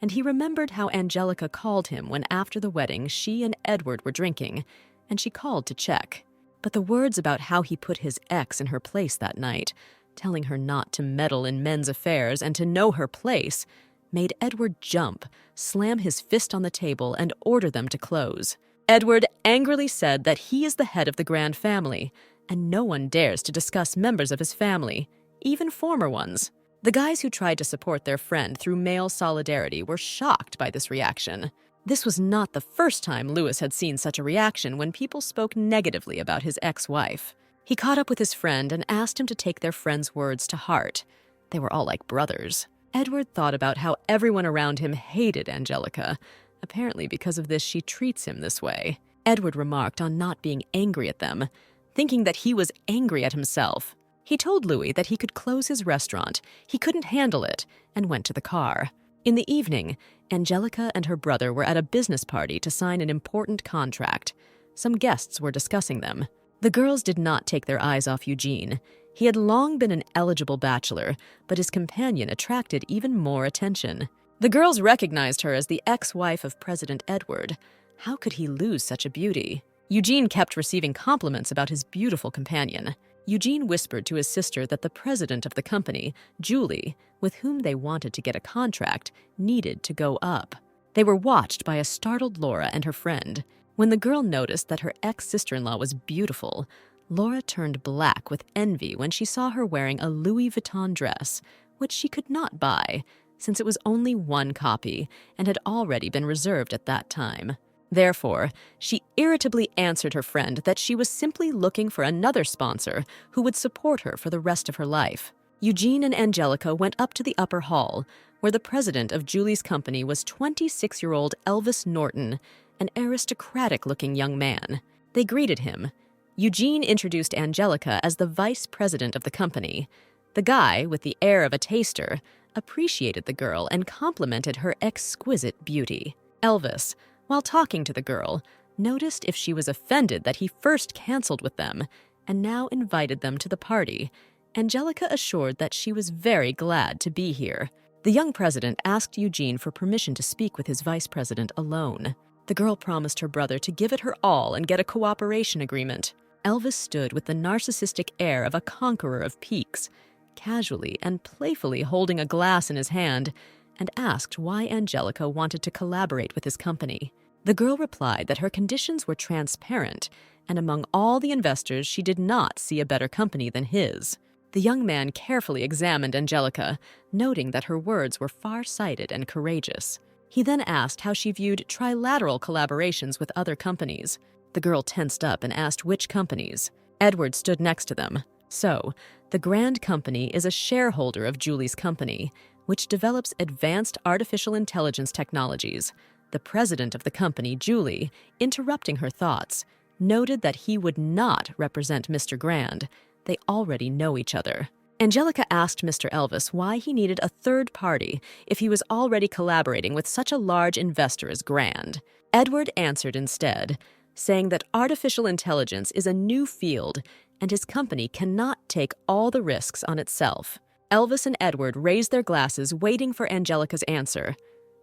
And he remembered how Angelica called him when after the wedding she and Edward were drinking, and she called to check. But the words about how he put his ex in her place that night, telling her not to meddle in men's affairs and to know her place, made Edward jump, slam his fist on the table, and order them to close. Edward angrily said that he is the head of the Grand family, and no one dares to discuss members of his family, even former ones. The guys who tried to support their friend through male solidarity were shocked by this reaction. This was not the first time Lewis had seen such a reaction when people spoke negatively about his ex-wife. He caught up with his friend and asked him to take their friend's words to heart. They were all like brothers. Edward thought about how everyone around him hated Angelica. Apparently, because of this, she treats him this way. Edward remarked on not being angry at them, thinking that he was angry at himself. He told Louis that he could close his restaurant, he couldn't handle it, and went to the car. In the evening, Angelica and her brother were at a business party to sign an important contract. Some guests were discussing them. The girls did not take their eyes off Eugene. He had long been an eligible bachelor, but his companion attracted even more attention. The girls recognized her as the ex-wife of President Edward. How could he lose such a beauty? Eugene kept receiving compliments about his beautiful companion. Eugene whispered to his sister that the president of the company, Julie, with whom they wanted to get a contract, needed to go up. They were watched by a startled Laura and her friend. When the girl noticed that her ex-sister-in-law was beautiful, Laura turned black with envy when she saw her wearing a Louis Vuitton dress, which she could not buy, since it was only one copy and had already been reserved at that time. Therefore, she irritably answered her friend that she was simply looking for another sponsor who would support her for the rest of her life. Eugene and Angelica went up to the upper hall, where the president of Julie's company was 26-year-old Elvis Norton, an aristocratic-looking young man. They greeted him. Eugene introduced Angelica as the vice president of the company. The guy, with the air of a taster, appreciated the girl and complimented her exquisite beauty. Elvis, while talking to the girl, noticed if she was offended that he first canceled with them and now invited them to the party. Angelica assured that she was very glad to be here. The young president asked Eugene for permission to speak with his vice president alone. The girl promised her brother to give it her all and get a cooperation agreement. Elvis stood with the narcissistic air of a conqueror of peaks, casually and playfully holding a glass in his hand, and asked why Angelica wanted to collaborate with his company. The girl replied that her conditions were transparent, and among all the investors she did not see a better company than his. The young man carefully examined Angelica, noting that her words were far-sighted and courageous. He then asked how she viewed trilateral collaborations with other companies. The girl tensed up and asked which companies. Edward stood next to them. So, the Grand Company is a shareholder of Julie's company, which develops advanced artificial intelligence technologies. The president of the company, Julie, interrupting her thoughts, noted that he would not represent Mr. Grand. They already know each other. Angelica asked Mr. Elvis why he needed a third party if he was already collaborating with such a large investor as Grand. Edward answered instead, saying that artificial intelligence is a new field and his company cannot take all the risks on itself. Elvis and Edward raised their glasses, waiting for Angelica's answer.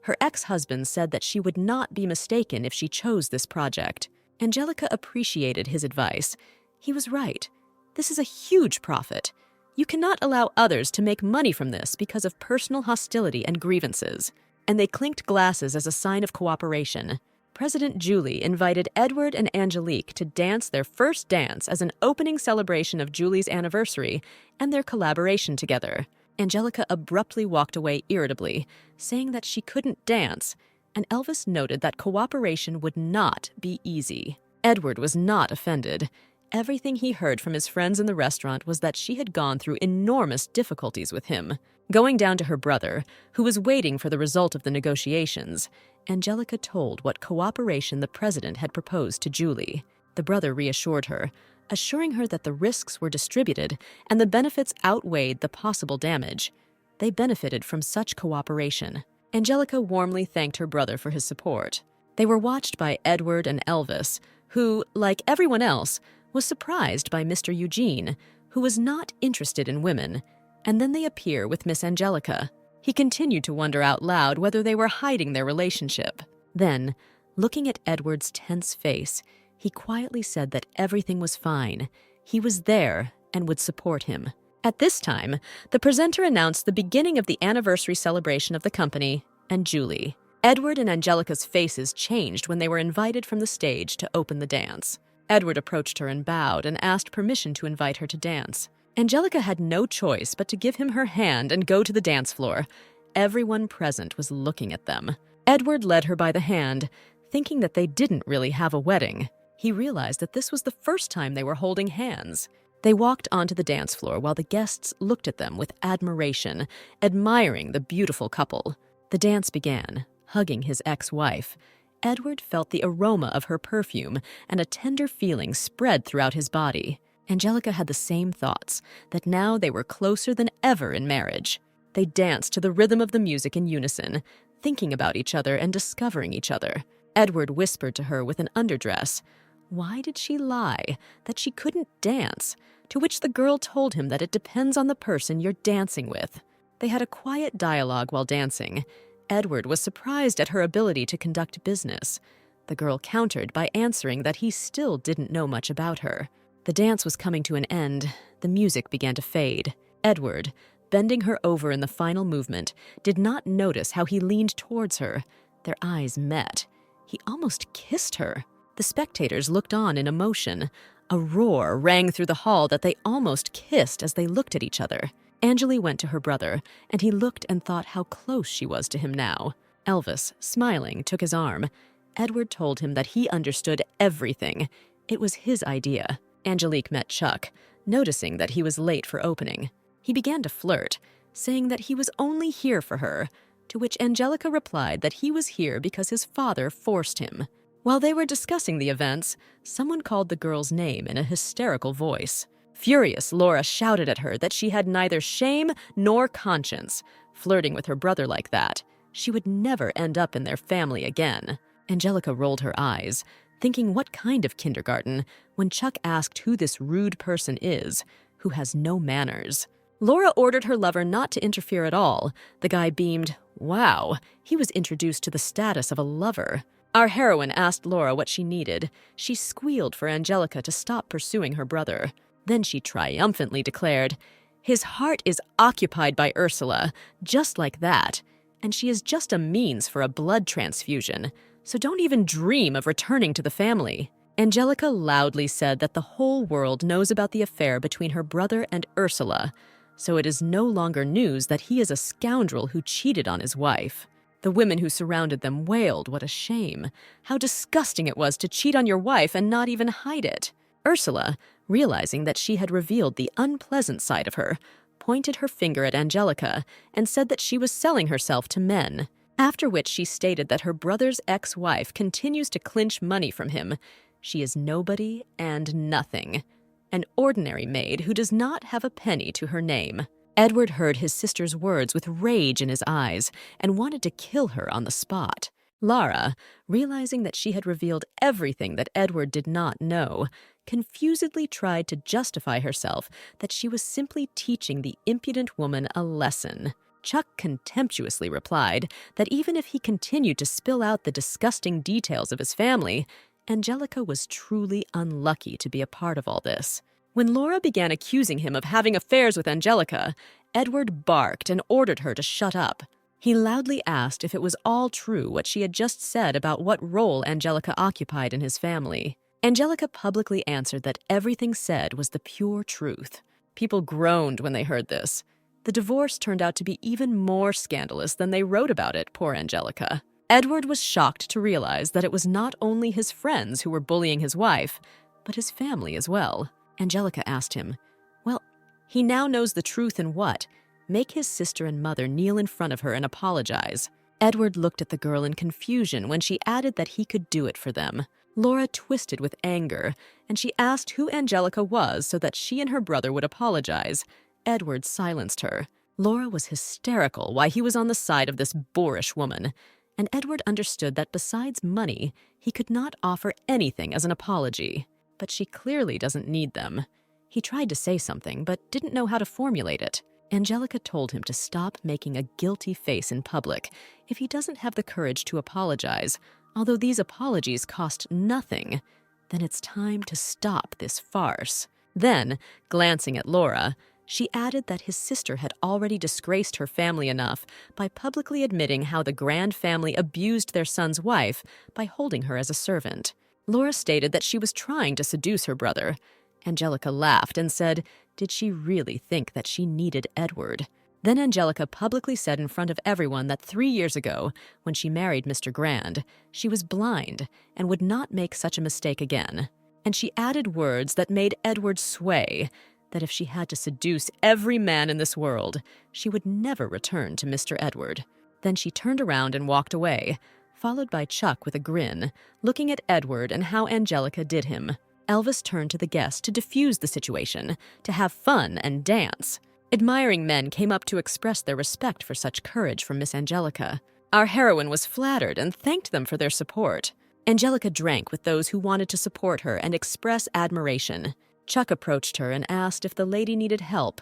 Her ex-husband said that she would not be mistaken if she chose this project. Angelica appreciated his advice. He was right. This is a huge profit. You cannot allow others to make money from this because of personal hostility and grievances." And they clinked glasses as a sign of cooperation. President Julie invited Edward and Angelique to dance their first dance as an opening celebration of Julie's anniversary and their collaboration together. Angelica abruptly walked away irritably, saying that she couldn't dance, and Elvis noted that cooperation would not be easy. Edward was not offended. Everything he heard from his friends in the restaurant was that she had gone through enormous difficulties with him. Going down to her brother, who was waiting for the result of the negotiations, Angelica told what cooperation the president had proposed to Julie. The brother reassured her, assuring her that the risks were distributed and the benefits outweighed the possible damage. They benefited from such cooperation. Angelica warmly thanked her brother for his support. They were watched by Edward and Elvis, who, like everyone else, was surprised by Mr. Eugene, who was not interested in women, and then they appear with Miss Angelica. He continued to wonder out loud whether they were hiding their relationship. Then, looking at Edward's tense face, he quietly said that everything was fine. He was there and would support him. At this time, the presenter announced the beginning of the anniversary celebration of the company and Julie. Edward and Angelica's faces changed when they were invited from the stage to open the dance. Edward approached her and bowed and asked permission to invite her to dance. Angelica had no choice but to give him her hand and go to the dance floor. Everyone present was looking at them. Edward led her by the hand, thinking that they didn't really have a wedding. He realized that this was the first time they were holding hands. They walked onto the dance floor while the guests looked at them with admiration, admiring the beautiful couple. The dance began, hugging his ex-wife. Edward felt the aroma of her perfume, and a tender feeling spread throughout his body. Angelica had the same thoughts, that now they were closer than ever in marriage. They danced to the rhythm of the music in unison, thinking about each other and discovering each other. Edward whispered to her with an underdress, "Why did she lie, that she couldn't dance?" To which the girl told him that it depends on the person you're dancing with. They had a quiet dialogue while dancing. Edward was surprised at her ability to conduct business. The girl countered by answering that he still didn't know much about her. The dance was coming to an end. The music began to fade. Edward, bending her over in the final movement, did not notice how he leaned towards her. Their eyes met. He almost kissed her. The spectators looked on in emotion. A roar rang through the hall that they almost kissed as they looked at each other. Angeli went to her brother, and he looked and thought how close she was to him now. Elvis, smiling, took his arm. Edward told him that he understood everything. It was his idea. Angelique met Chuck, noticing that he was late for opening. He began to flirt, saying that he was only here for her, to which Angelica replied that he was here because his father forced him. While they were discussing the events, someone called the girl's name in a hysterical voice. Furious, Laura shouted at her that she had neither shame nor conscience. Flirting with her brother like that, she would never end up in their family again. Angelica rolled her eyes, thinking what kind of kindergarten, when Chuck asked who this rude person is, who has no manners. Laura ordered her lover not to interfere at all. The guy beamed. Wow, he was introduced to the status of a lover. Our heroine asked Laura what she needed. She squealed for Angelica to stop pursuing her brother. Then she triumphantly declared, "His heart is occupied by Ursula, just like that, and she is just a means for a blood transfusion, so don't even dream of returning to the family." Angelica loudly said that the whole world knows about the affair between her brother and Ursula, so it is no longer news that he is a scoundrel who cheated on his wife. The women who surrounded them wailed what a shame, how disgusting it was to cheat on your wife and not even hide it. Ursula, realizing that she had revealed the unpleasant side of her, pointed her finger at Angelica and said that she was selling herself to men, after which she stated that her brother's ex-wife continues to clinch money from him. She is nobody and nothing, an ordinary maid who does not have a penny to her name. Edward heard his sister's words with rage in his eyes and wanted to kill her on the spot. Lara, realizing that she had revealed everything that Edward did not know, confusedly tried to justify herself that she was simply teaching the impudent woman a lesson. Chuck contemptuously replied that even if he continued to spill out the disgusting details of his family, Angelica was truly unlucky to be a part of all this. When Laura began accusing him of having affairs with Angelica, Edward barked and ordered her to shut up. He loudly asked if it was all true what she had just said about what role Angelica occupied in his family. Angelica publicly answered that everything said was the pure truth. People groaned when they heard this. The divorce turned out to be even more scandalous than they wrote about it, poor Angelica. Edward was shocked to realize that it was not only his friends who were bullying his wife, but his family as well. Angelica asked him, "Well, he now knows the truth and what? Make his sister and mother kneel in front of her and apologize." Edward looked at the girl in confusion when she added that he could do it for them. Laura twisted with anger, and she asked who Angelica was so that she and her brother would apologize. Edward silenced her. Laura was hysterical why he was on the side of this boorish woman, and Edward understood that besides money, he could not offer anything as an apology. But she clearly doesn't need them. He tried to say something, but didn't know how to formulate it. Angelica told him to stop making a guilty face in public if he doesn't have the courage to apologize. Although these apologies cost nothing, then it's time to stop this farce. Then, glancing at Laura, she added that his sister had already disgraced her family enough by publicly admitting how the Grand family abused their son's wife by holding her as a servant. Laura stated that she was trying to seduce her brother. Angelica laughed and said, did she really think that she needed Edward? Then Angelica publicly said in front of everyone that 3 years ago, when she married Mr. Grand, she was blind and would not make such a mistake again. And she added words that made Edward sway, that if she had to seduce every man in this world, she would never return to Mr. Edward. Then she turned around and walked away, followed by Chuck with a grin, looking at Edward and how Angelica did him. Elvis turned to the guests to diffuse the situation, to have fun and dance. Admiring men came up to express their respect for such courage from Miss Angelica. Our heroine was flattered and thanked them for their support. Angelica drank with those who wanted to support her and express admiration. Chuck approached her and asked if the lady needed help.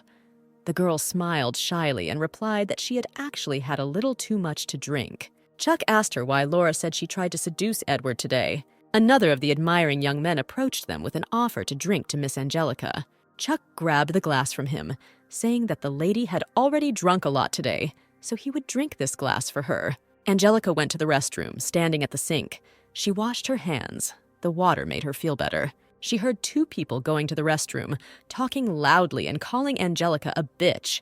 The girl smiled shyly and replied that she had actually had a little too much to drink. Chuck asked her why Laura said she tried to seduce Edward today. Another of the admiring young men approached them with an offer to drink to Miss Angelica. Chuck grabbed the glass from him, saying that the lady had already drunk a lot today, so he would drink this glass for her. Angelica went to the restroom, standing at the sink. She washed her hands. The water made her feel better. She heard 2 people going to the restroom, talking loudly and calling Angelica a bitch.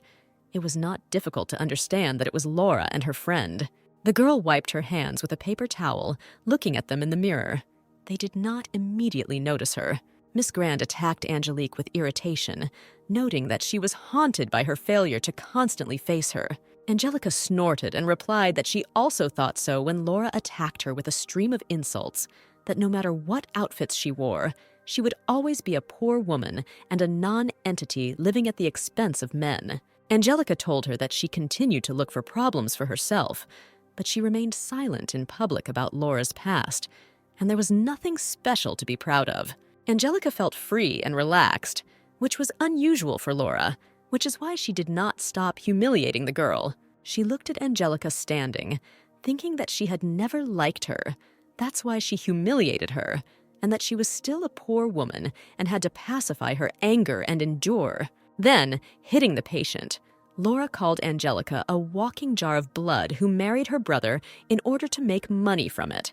It was not difficult to understand that it was Laura and her friend. The girl wiped her hands with a paper towel, looking at them in the mirror. They did not immediately notice her. Miss Grand attacked Angelique with irritation, noting that she was haunted by her failure to constantly face her. Angelica snorted and replied that she also thought so when Laura attacked her with a stream of insults, that no matter what outfits she wore, she would always be a poor woman and a non-entity living at the expense of men. Angelica told her that she continued to look for problems for herself, but she remained silent in public about Laura's past, and there was nothing special to be proud of. Angelica felt free and relaxed, which was unusual for Laura, which is why she did not stop humiliating the girl. She looked at Angelica standing, thinking that she had never liked her. That's why she humiliated her, and that she was still a poor woman and had to pacify her anger and endure. Then, hitting the patient, Laura called Angelica a walking jar of blood who married her brother in order to make money from it.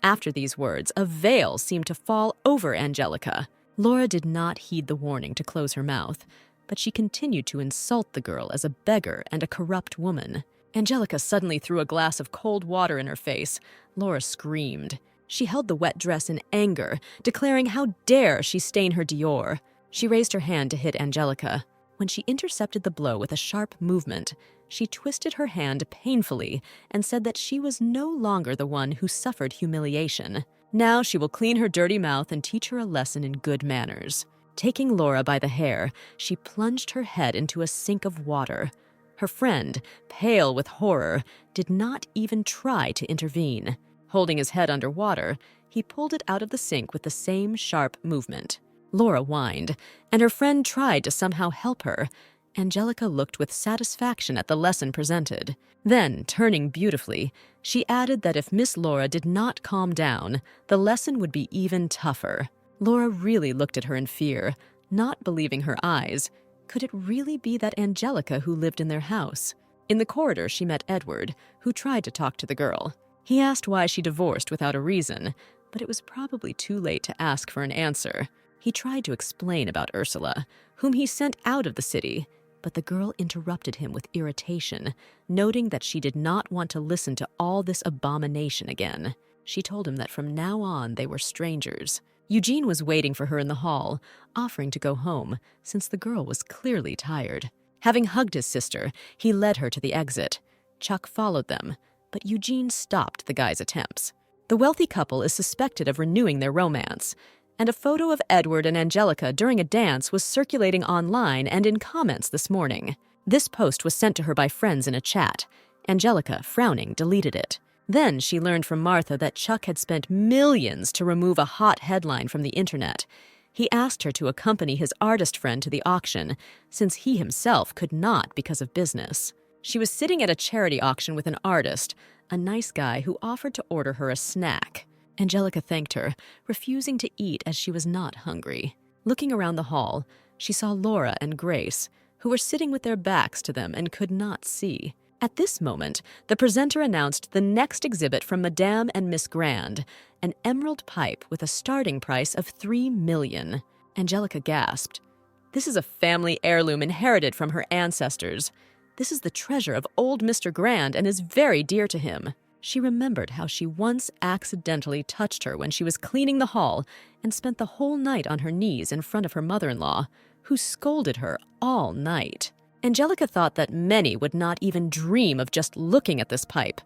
After these words, a veil seemed to fall over Angelica. Laura did not heed the warning to close her mouth, but she continued to insult the girl as a beggar and a corrupt woman. Angelica suddenly threw a glass of cold water in her face. Laura screamed. She held the wet dress in anger, declaring how dare she stain her Dior. She raised her hand to hit Angelica. When she intercepted the blow with a sharp movement, she twisted her hand painfully and said that she was no longer the one who suffered humiliation. Now she will clean her dirty mouth and teach her a lesson in good manners. Taking Laura by the hair, she plunged her head into a sink of water. Her friend, pale with horror, did not even try to intervene. Holding his head under water, he pulled it out of the sink with the same sharp movement. Laura whined, and her friend tried to somehow help her. Angelica looked with satisfaction at the lesson presented. Then, turning beautifully, she added that if Miss Laura did not calm down, the lesson would be even tougher. Laura really looked at her in fear, Not believing her eyes, could it really be that Angelica who lived in their house? In the corridor, she met Edward, who tried to talk to the girl. He asked why she divorced without a reason, but it was probably too late to ask for an answer. He tried to explain about Ursula, whom he sent out of the city, but the girl interrupted him with irritation, noting that she did not want to listen to all this abomination again. She told him that from now on they were strangers. Eugene was waiting for her in the hall, offering to go home, since the girl was clearly tired. Having hugged his sister, he led her to the exit. Chuck followed them, but Eugene stopped the guy's attempts. The wealthy couple is suspected of renewing their romance, and a photo of Edward and Angelica during a dance was circulating online and in comments this morning. This post was sent to her by friends in a chat. Angelica, frowning, deleted it. Then she learned from Martha that Chuck had spent millions to remove a hot headline from the internet. He asked her to accompany his artist friend to the auction, since he himself could not because of business. She was sitting at a charity auction with an artist, a nice guy who offered to order her a snack. Angelica thanked her, refusing to eat as she was not hungry. Looking around the hall, she saw Laura and Grace, who were sitting with their backs to them and could not see. At this moment, the presenter announced the next exhibit from Madame and Miss Grand, an emerald pipe with a starting price of $3 million. Angelica gasped. This is a family heirloom inherited from her ancestors. This is the treasure of old Mr. Grand and is very dear to him. She remembered how she once accidentally touched her when she was cleaning the hall and spent the whole night on her knees in front of her mother-in-law, who scolded her all night. Angelica thought that many would not even dream of just looking at this pipe,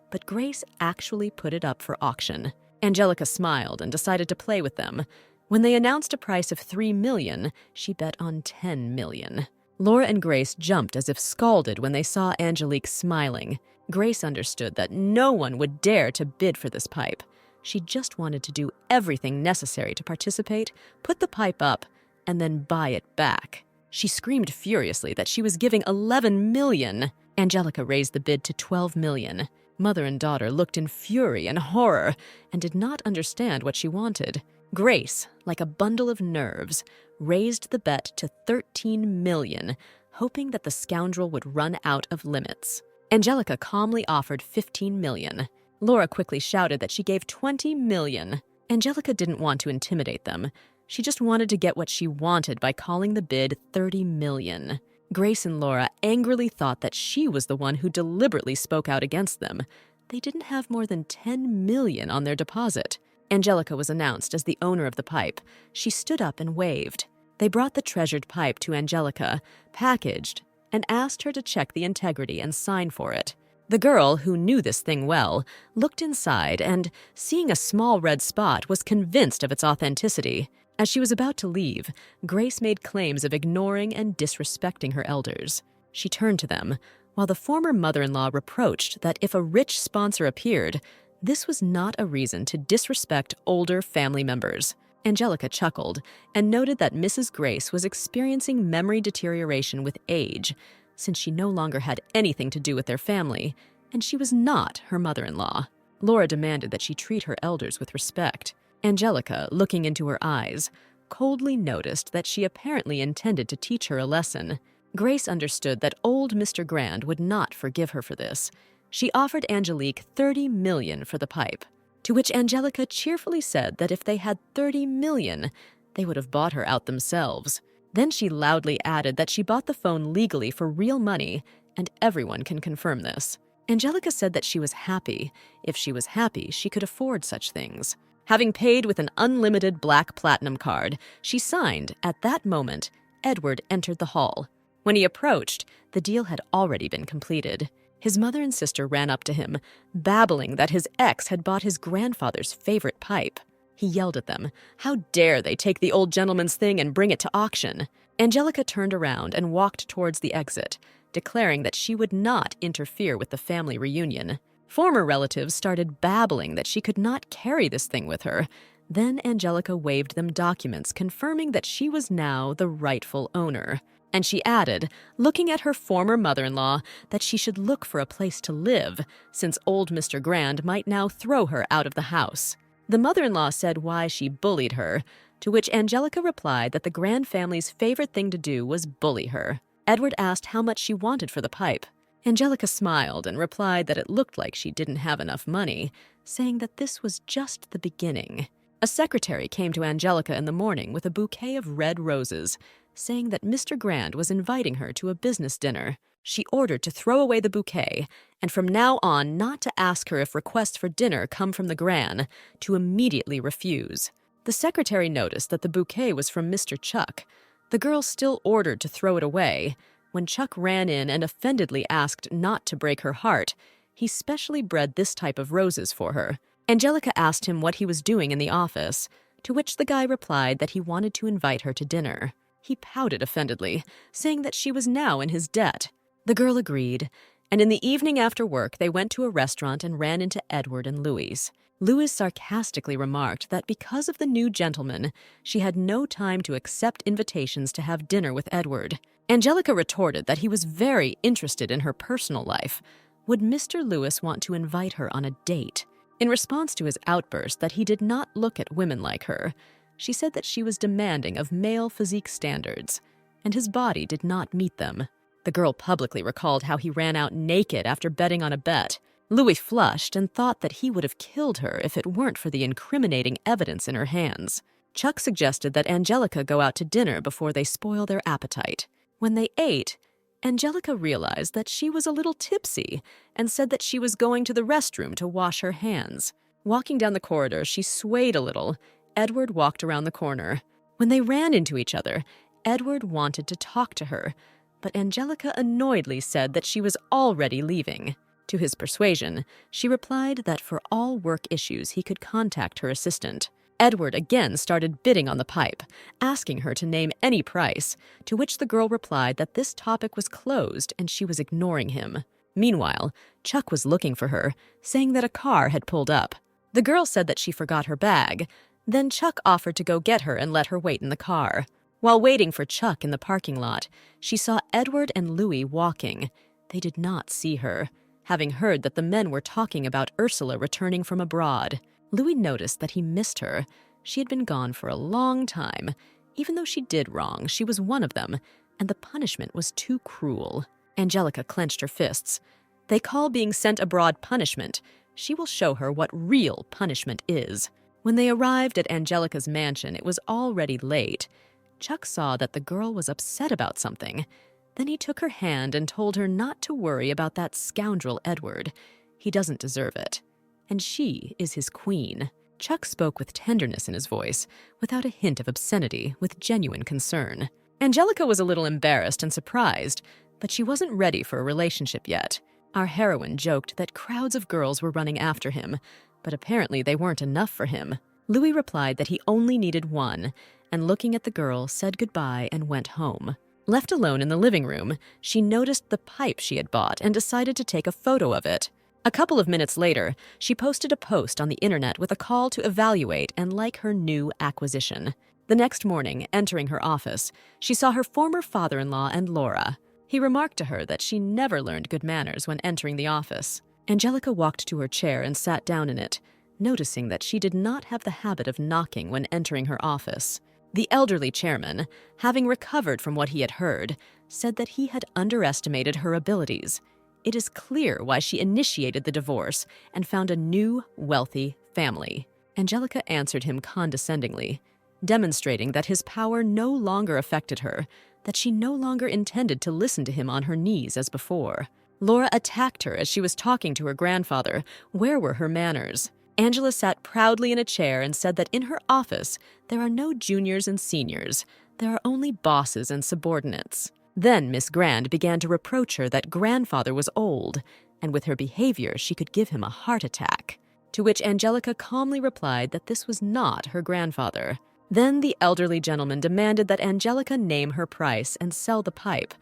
but Grace actually put it up for auction. Angelica smiled and decided to play with them. When they announced a price of $3 million, she bet on $10 million. Laura and Grace jumped as if scalded when they saw Angelique smiling. Grace understood that no one would dare to bid for this pipe. She just wanted to do everything necessary to participate, put the pipe up, and then buy it back. She screamed furiously that she was giving $11 million. Angelica raised the bid to $12 million. Mother and daughter looked in fury and horror and did not understand what she wanted. Grace, like a bundle of nerves, raised the bet to $13 million, hoping that the scoundrel would run out of limits. Angelica calmly offered $15 million. Laura quickly shouted that she gave $20 million. Angelica didn't want to intimidate them. She just wanted to get what she wanted by calling the bid $30 million. Grace and Laura angrily thought that she was the one who deliberately spoke out against them. They didn't have more than $10 million on their deposit. Angelica was announced as the owner of the pipe. She stood up and waved. They brought the treasured pipe to Angelica, packaged, and asked her to check the integrity and sign for it. The girl, who knew this thing well, looked inside and, seeing a small red spot, was convinced of its authenticity. As she was about to leave, Grace made claims of ignoring and disrespecting her elders. She turned to them, while the former mother-in-law reproached that if a rich sponsor appeared, this was not a reason to disrespect older family members. Angelica chuckled and noted that Mrs. Grace was experiencing memory deterioration with age, since she no longer had anything to do with their family, and she was not her mother-in-law. Laura demanded that she treat her elders with respect. Angelica, looking into her eyes, coldly noticed that she apparently intended to teach her a lesson. Grace understood that old Mr. Grand would not forgive her for this. She offered Angelique $30 million for the pipe, to which Angelica cheerfully said that if they had $30 million, they would have bought her out themselves. Then she loudly added that she bought the phone legally for real money, and everyone can confirm this. Angelica said that she was happy. If she was happy, she could afford such things. Having paid with an unlimited black platinum card, she signed. At that moment, Edward entered the hall. When he approached, the deal had already been completed. His mother and sister ran up to him, babbling that his ex had bought his grandfather's favorite pipe. He yelled at them. How dare they take the old gentleman's thing and bring it to auction? Angelica turned around and walked towards the exit, declaring that she would not interfere with the family reunion. Former relatives started babbling that she could not carry this thing with her. Then Angelica waved them documents confirming that she was now the rightful owner. And she added, looking at her former mother-in-law, that she should look for a place to live, since old Mr. Grand might now throw her out of the house. The mother-in-law said why she bullied her, to which Angelica replied that the Grand family's favorite thing to do was bully her. Edward asked how much she wanted for the pipe. Angelica smiled and replied that it looked like she didn't have enough money, saying that this was just the beginning. A secretary came to Angelica in the morning with a bouquet of red roses, saying that Mr. Grand was inviting her to a business dinner. She ordered to throw away the bouquet, and from now on not to ask her if requests for dinner come from the Grand, to immediately refuse. The secretary noticed that the bouquet was from Mr. Chuck. The girl still ordered to throw it away. When Chuck ran in and offendedly asked not to break her heart, he specially bred this type of roses for her. Angelica asked him what he was doing in the office, to which the guy replied that he wanted to invite her to dinner. He pouted offendedly, saying that she was now in his debt. The girl agreed, and in the evening after work they went to a restaurant and ran into Edward and Louis. Louis sarcastically remarked that because of the new gentleman, she had no time to accept invitations to have dinner with Edward. Angelica retorted that he was very interested in her personal life. Would Mr. Lewis want to invite her on a date? In response to his outburst that he did not look at women like her, she said that she was demanding of male physique standards, and his body did not meet them. The girl publicly recalled how he ran out naked after betting on a bet. Louis flushed and thought that he would have killed her if it weren't for the incriminating evidence in her hands. Chuck suggested that Angelica go out to dinner before they spoil their appetite. When they ate, Angelica realized that she was a little tipsy and said that she was going to the restroom to wash her hands. Walking down the corridor, she swayed a little. Edward walked around the corner. When they ran into each other, Edward wanted to talk to her, but Angelica annoyedly said that she was already leaving. To his persuasion, she replied that for all work issues he could contact her assistant. Edward again started bidding on the pipe, asking her to name any price, to which the girl replied that this topic was closed and she was ignoring him. Meanwhile, Chuck was looking for her, saying that a car had pulled up. The girl said that she forgot her bag. Then Chuck offered to go get her and let her wait in the car. While waiting for Chuck in the parking lot, she saw Edward and Louis walking. They did not see her, having heard that the men were talking about Ursula returning from abroad. Louis noticed that he missed her. She had been gone for a long time. Even though she did wrong, she was one of them, and the punishment was too cruel. Angelica clenched her fists. They call being sent abroad punishment. She will show her what real punishment is. When they arrived at Angelica's mansion, it was already late. Chuck saw that the girl was upset about something. Then he took her hand and told her not to worry about that scoundrel Edward. He doesn't deserve it. And she is his queen. Chuck spoke with tenderness in his voice, without a hint of obscenity, with genuine concern. Angelica was a little embarrassed and surprised, but she wasn't ready for a relationship yet. Our heroine joked that crowds of girls were running after him, but apparently they weren't enough for him. Louis replied that he only needed one, and looking at the girl, said goodbye and went home. Left alone in the living room, she noticed the pipe she had bought and decided to take a photo of it. A couple of minutes later, she posted a post on the internet with a call to evaluate and like her new acquisition. The next morning, entering her office, she saw her former father-in-law and Laura. He remarked to her that she never learned good manners when entering the office. Angelica walked to her chair and sat down in it, noticing that she did not have the habit of knocking when entering her office. The elderly chairman, having recovered from what he had heard, said that he had underestimated her abilities. It is clear why she initiated the divorce and found a new, wealthy family. Angelica answered him condescendingly, demonstrating that his power no longer affected her, that she no longer intended to listen to him on her knees as before. Laura attacked her as she was talking to her grandfather. Where were her manners? Angela sat proudly in a chair and said that in her office there are no juniors and seniors. There are only bosses and subordinates. Then Miss Grand began to reproach her that grandfather was old, and with her behavior she could give him a heart attack, to which Angelica calmly replied that this was not her grandfather. Then the elderly gentleman demanded that Angelica name her price and sell the pipe,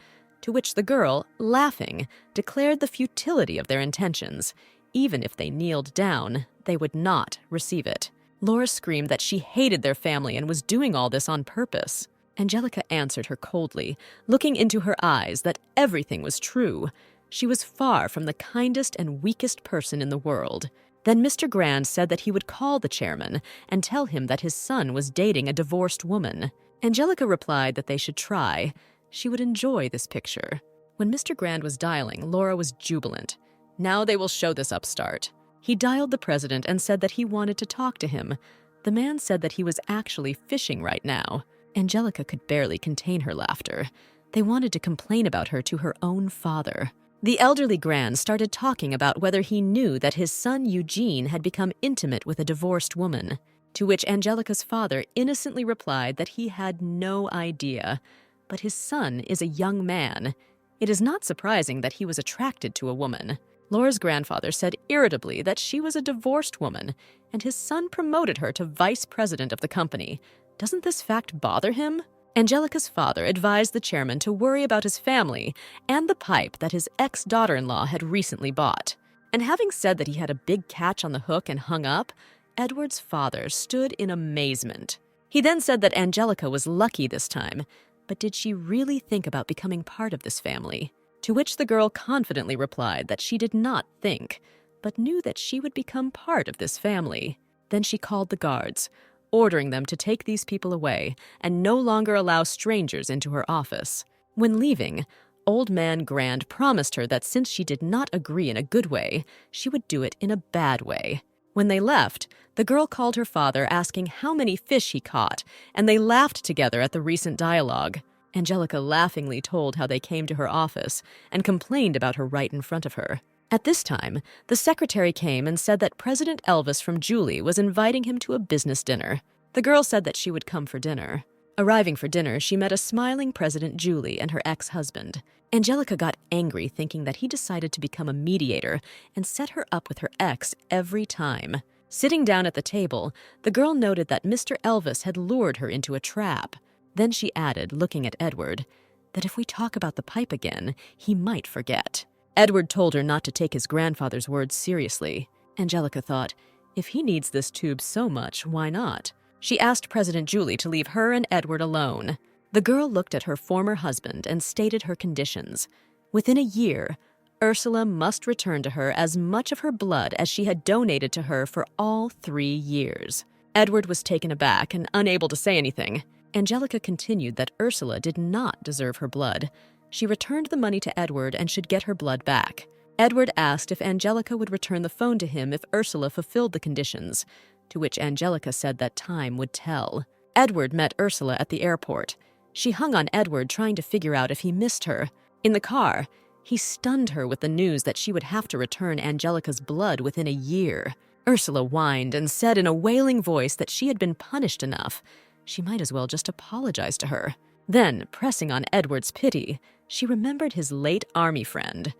to which the girl, laughing, declared the futility of their intentions. Even if they kneeled down, they would not receive it. Laura screamed that she hated their family and was doing all this on purpose. Angelica answered her coldly, looking into her eyes, that everything was true. She was far from the kindest and weakest person in the world. Then Mr. Grand said that he would call the chairman and tell him that his son was dating a divorced woman. Angelica replied that they should try. She would enjoy this picture. When Mr. Grand was dialing, Laura was jubilant. Now they will show this upstart. He dialed the president and said that he wanted to talk to him. The man said that he was actually fishing right now. Angelica could barely contain her laughter. They wanted to complain about her to her own father. The elderly Grand started talking about whether he knew that his son Eugene had become intimate with a divorced woman, to which Angelica's father innocently replied that he had no idea. But his son is a young man. It is not surprising that he was attracted to a woman. Laura's grandfather said irritably that she was a divorced woman, and his son promoted her to vice president of the company. Doesn't this fact bother him? Angelica's father advised the chairman to worry about his family and the pipe that his ex-daughter-in-law had recently bought. And having said that he had a big catch on the hook and hung up, Edward's father stood in amazement. He then said that Angelica was lucky this time, but did she really think about becoming part of this family? To which the girl confidently replied that she did not think, but knew that she would become part of this family. Then she called the guards, ordering them to take these people away and no longer allow strangers into her office. When leaving, Old Man Grand promised her that since she did not agree in a good way, she would do it in a bad way. When they left, the girl called her father asking how many fish he caught, and they laughed together at the recent dialogue. Angelica laughingly told how they came to her office and complained about her right in front of her. At this time, the secretary came and said that President Elvis from Julie was inviting him to a business dinner. The girl said that she would come for dinner. Arriving for dinner, she met a smiling President Julie and her ex-husband. Angelica got angry, thinking that he decided to become a mediator and set her up with her ex every time. Sitting down at the table, the girl noted that Mr. Elvis had lured her into a trap. Then she added, looking at Edward, that if we talk about the pipe again, he might forget. Edward told her not to take his grandfather's words seriously. Angelica thought, if he needs this tube so much, why not? She asked President Julie to leave her and Edward alone. The girl looked at her former husband and stated her conditions. Within a year, Ursula must return to her as much of her blood as she had donated to her for all 3 years. Edward was taken aback and unable to say anything. Angelica continued that Ursula did not deserve her blood. She returned the money to Edward and should get her blood back. Edward asked if Angelica would return the phone to him if Ursula fulfilled the conditions, to which Angelica said that time would tell. Edward met Ursula at the airport. She hung on Edward, trying to figure out if he missed her. In the car, he stunned her with the news that she would have to return Angelica's blood within a year. Ursula whined and said in a wailing voice that she had been punished enough. She might as well just apologize to her. Then, pressing on Edward's pity, she remembered his late army friend.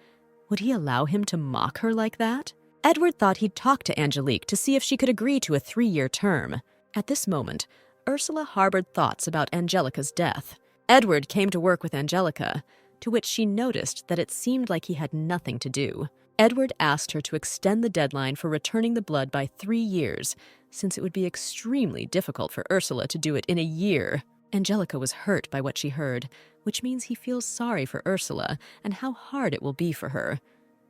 Would he allow him to mock her like that? Edward thought he'd talk to Angelique to see if she could agree to a 3-year term. At this moment, Ursula harbored thoughts about Angelica's death. Edward came to work with Angelica, to which she noticed that it seemed like he had nothing to do. Edward asked her to extend the deadline for returning the blood by 3 years, since it would be extremely difficult for Ursula to do it in a year. Angelica was hurt by what she heard, which means he feels sorry for Ursula and how hard it will be for her.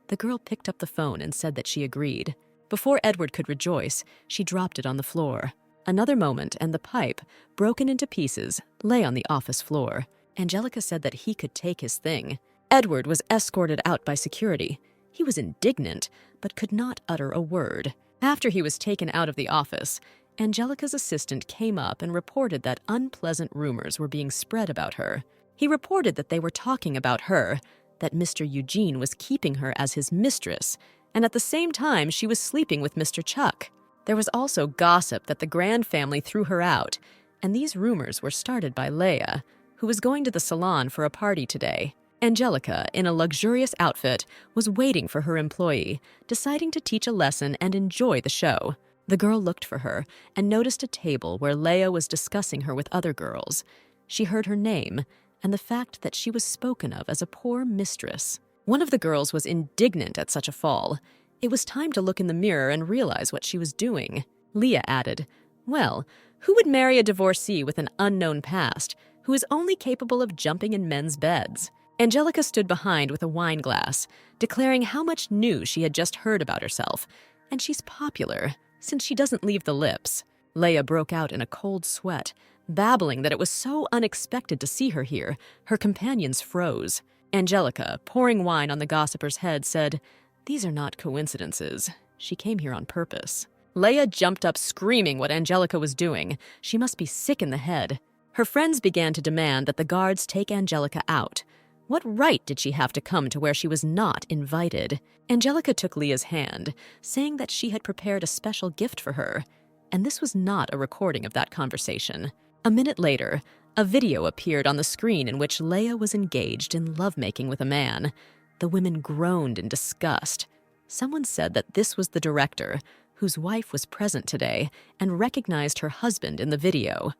The girl picked up the phone and said that she agreed. Before Edward could rejoice, she dropped it on the floor. Another moment, and the pipe, broken into pieces, lay on the office floor. Angelica said that he could take his thing. Edward was escorted out by security. He was indignant, but could not utter a word. After he was taken out of the office, Angelica's assistant came up and reported that unpleasant rumors were being spread about her. He reported that they were talking about her, that Mr. Eugene was keeping her as his mistress, and at the same time she was sleeping with Mr. Chuck. There was also gossip that the Grand family threw her out, and these rumors were started by Leia, who was going to the salon for a party today. Angelica, in a luxurious outfit, was waiting for her employee, deciding to teach a lesson and enjoy the show. The girl looked for her and noticed a table where Leia was discussing her with other girls. She heard her name and the fact that she was spoken of as a poor mistress. One of the girls was indignant at such a fall. It was time to look in the mirror and realize what she was doing. Leah added, "Well, who would marry a divorcee with an unknown past, who is only capable of jumping in men's beds?" Angelica stood behind with a wine glass, declaring how much new she had just heard about herself. And she's popular, since she doesn't leave the lips. Leia broke out in a cold sweat, babbling that it was so unexpected to see her here, her companions froze. Angelica, pouring wine on the gossiper's head, said, "These are not coincidences. She came here on purpose." Leia jumped up screaming what Angelica was doing. She must be sick in the head. Her friends began to demand that the guards take Angelica out. What right did she have to come to where she was not invited? Angelica took Leah's hand, saying that she had prepared a special gift for her. And this was not a recording of that conversation. A minute later, a video appeared on the screen in which Leia was engaged in lovemaking with a man. The women groaned in disgust. Someone said that this was the director, whose wife was present today and recognized her husband in the video.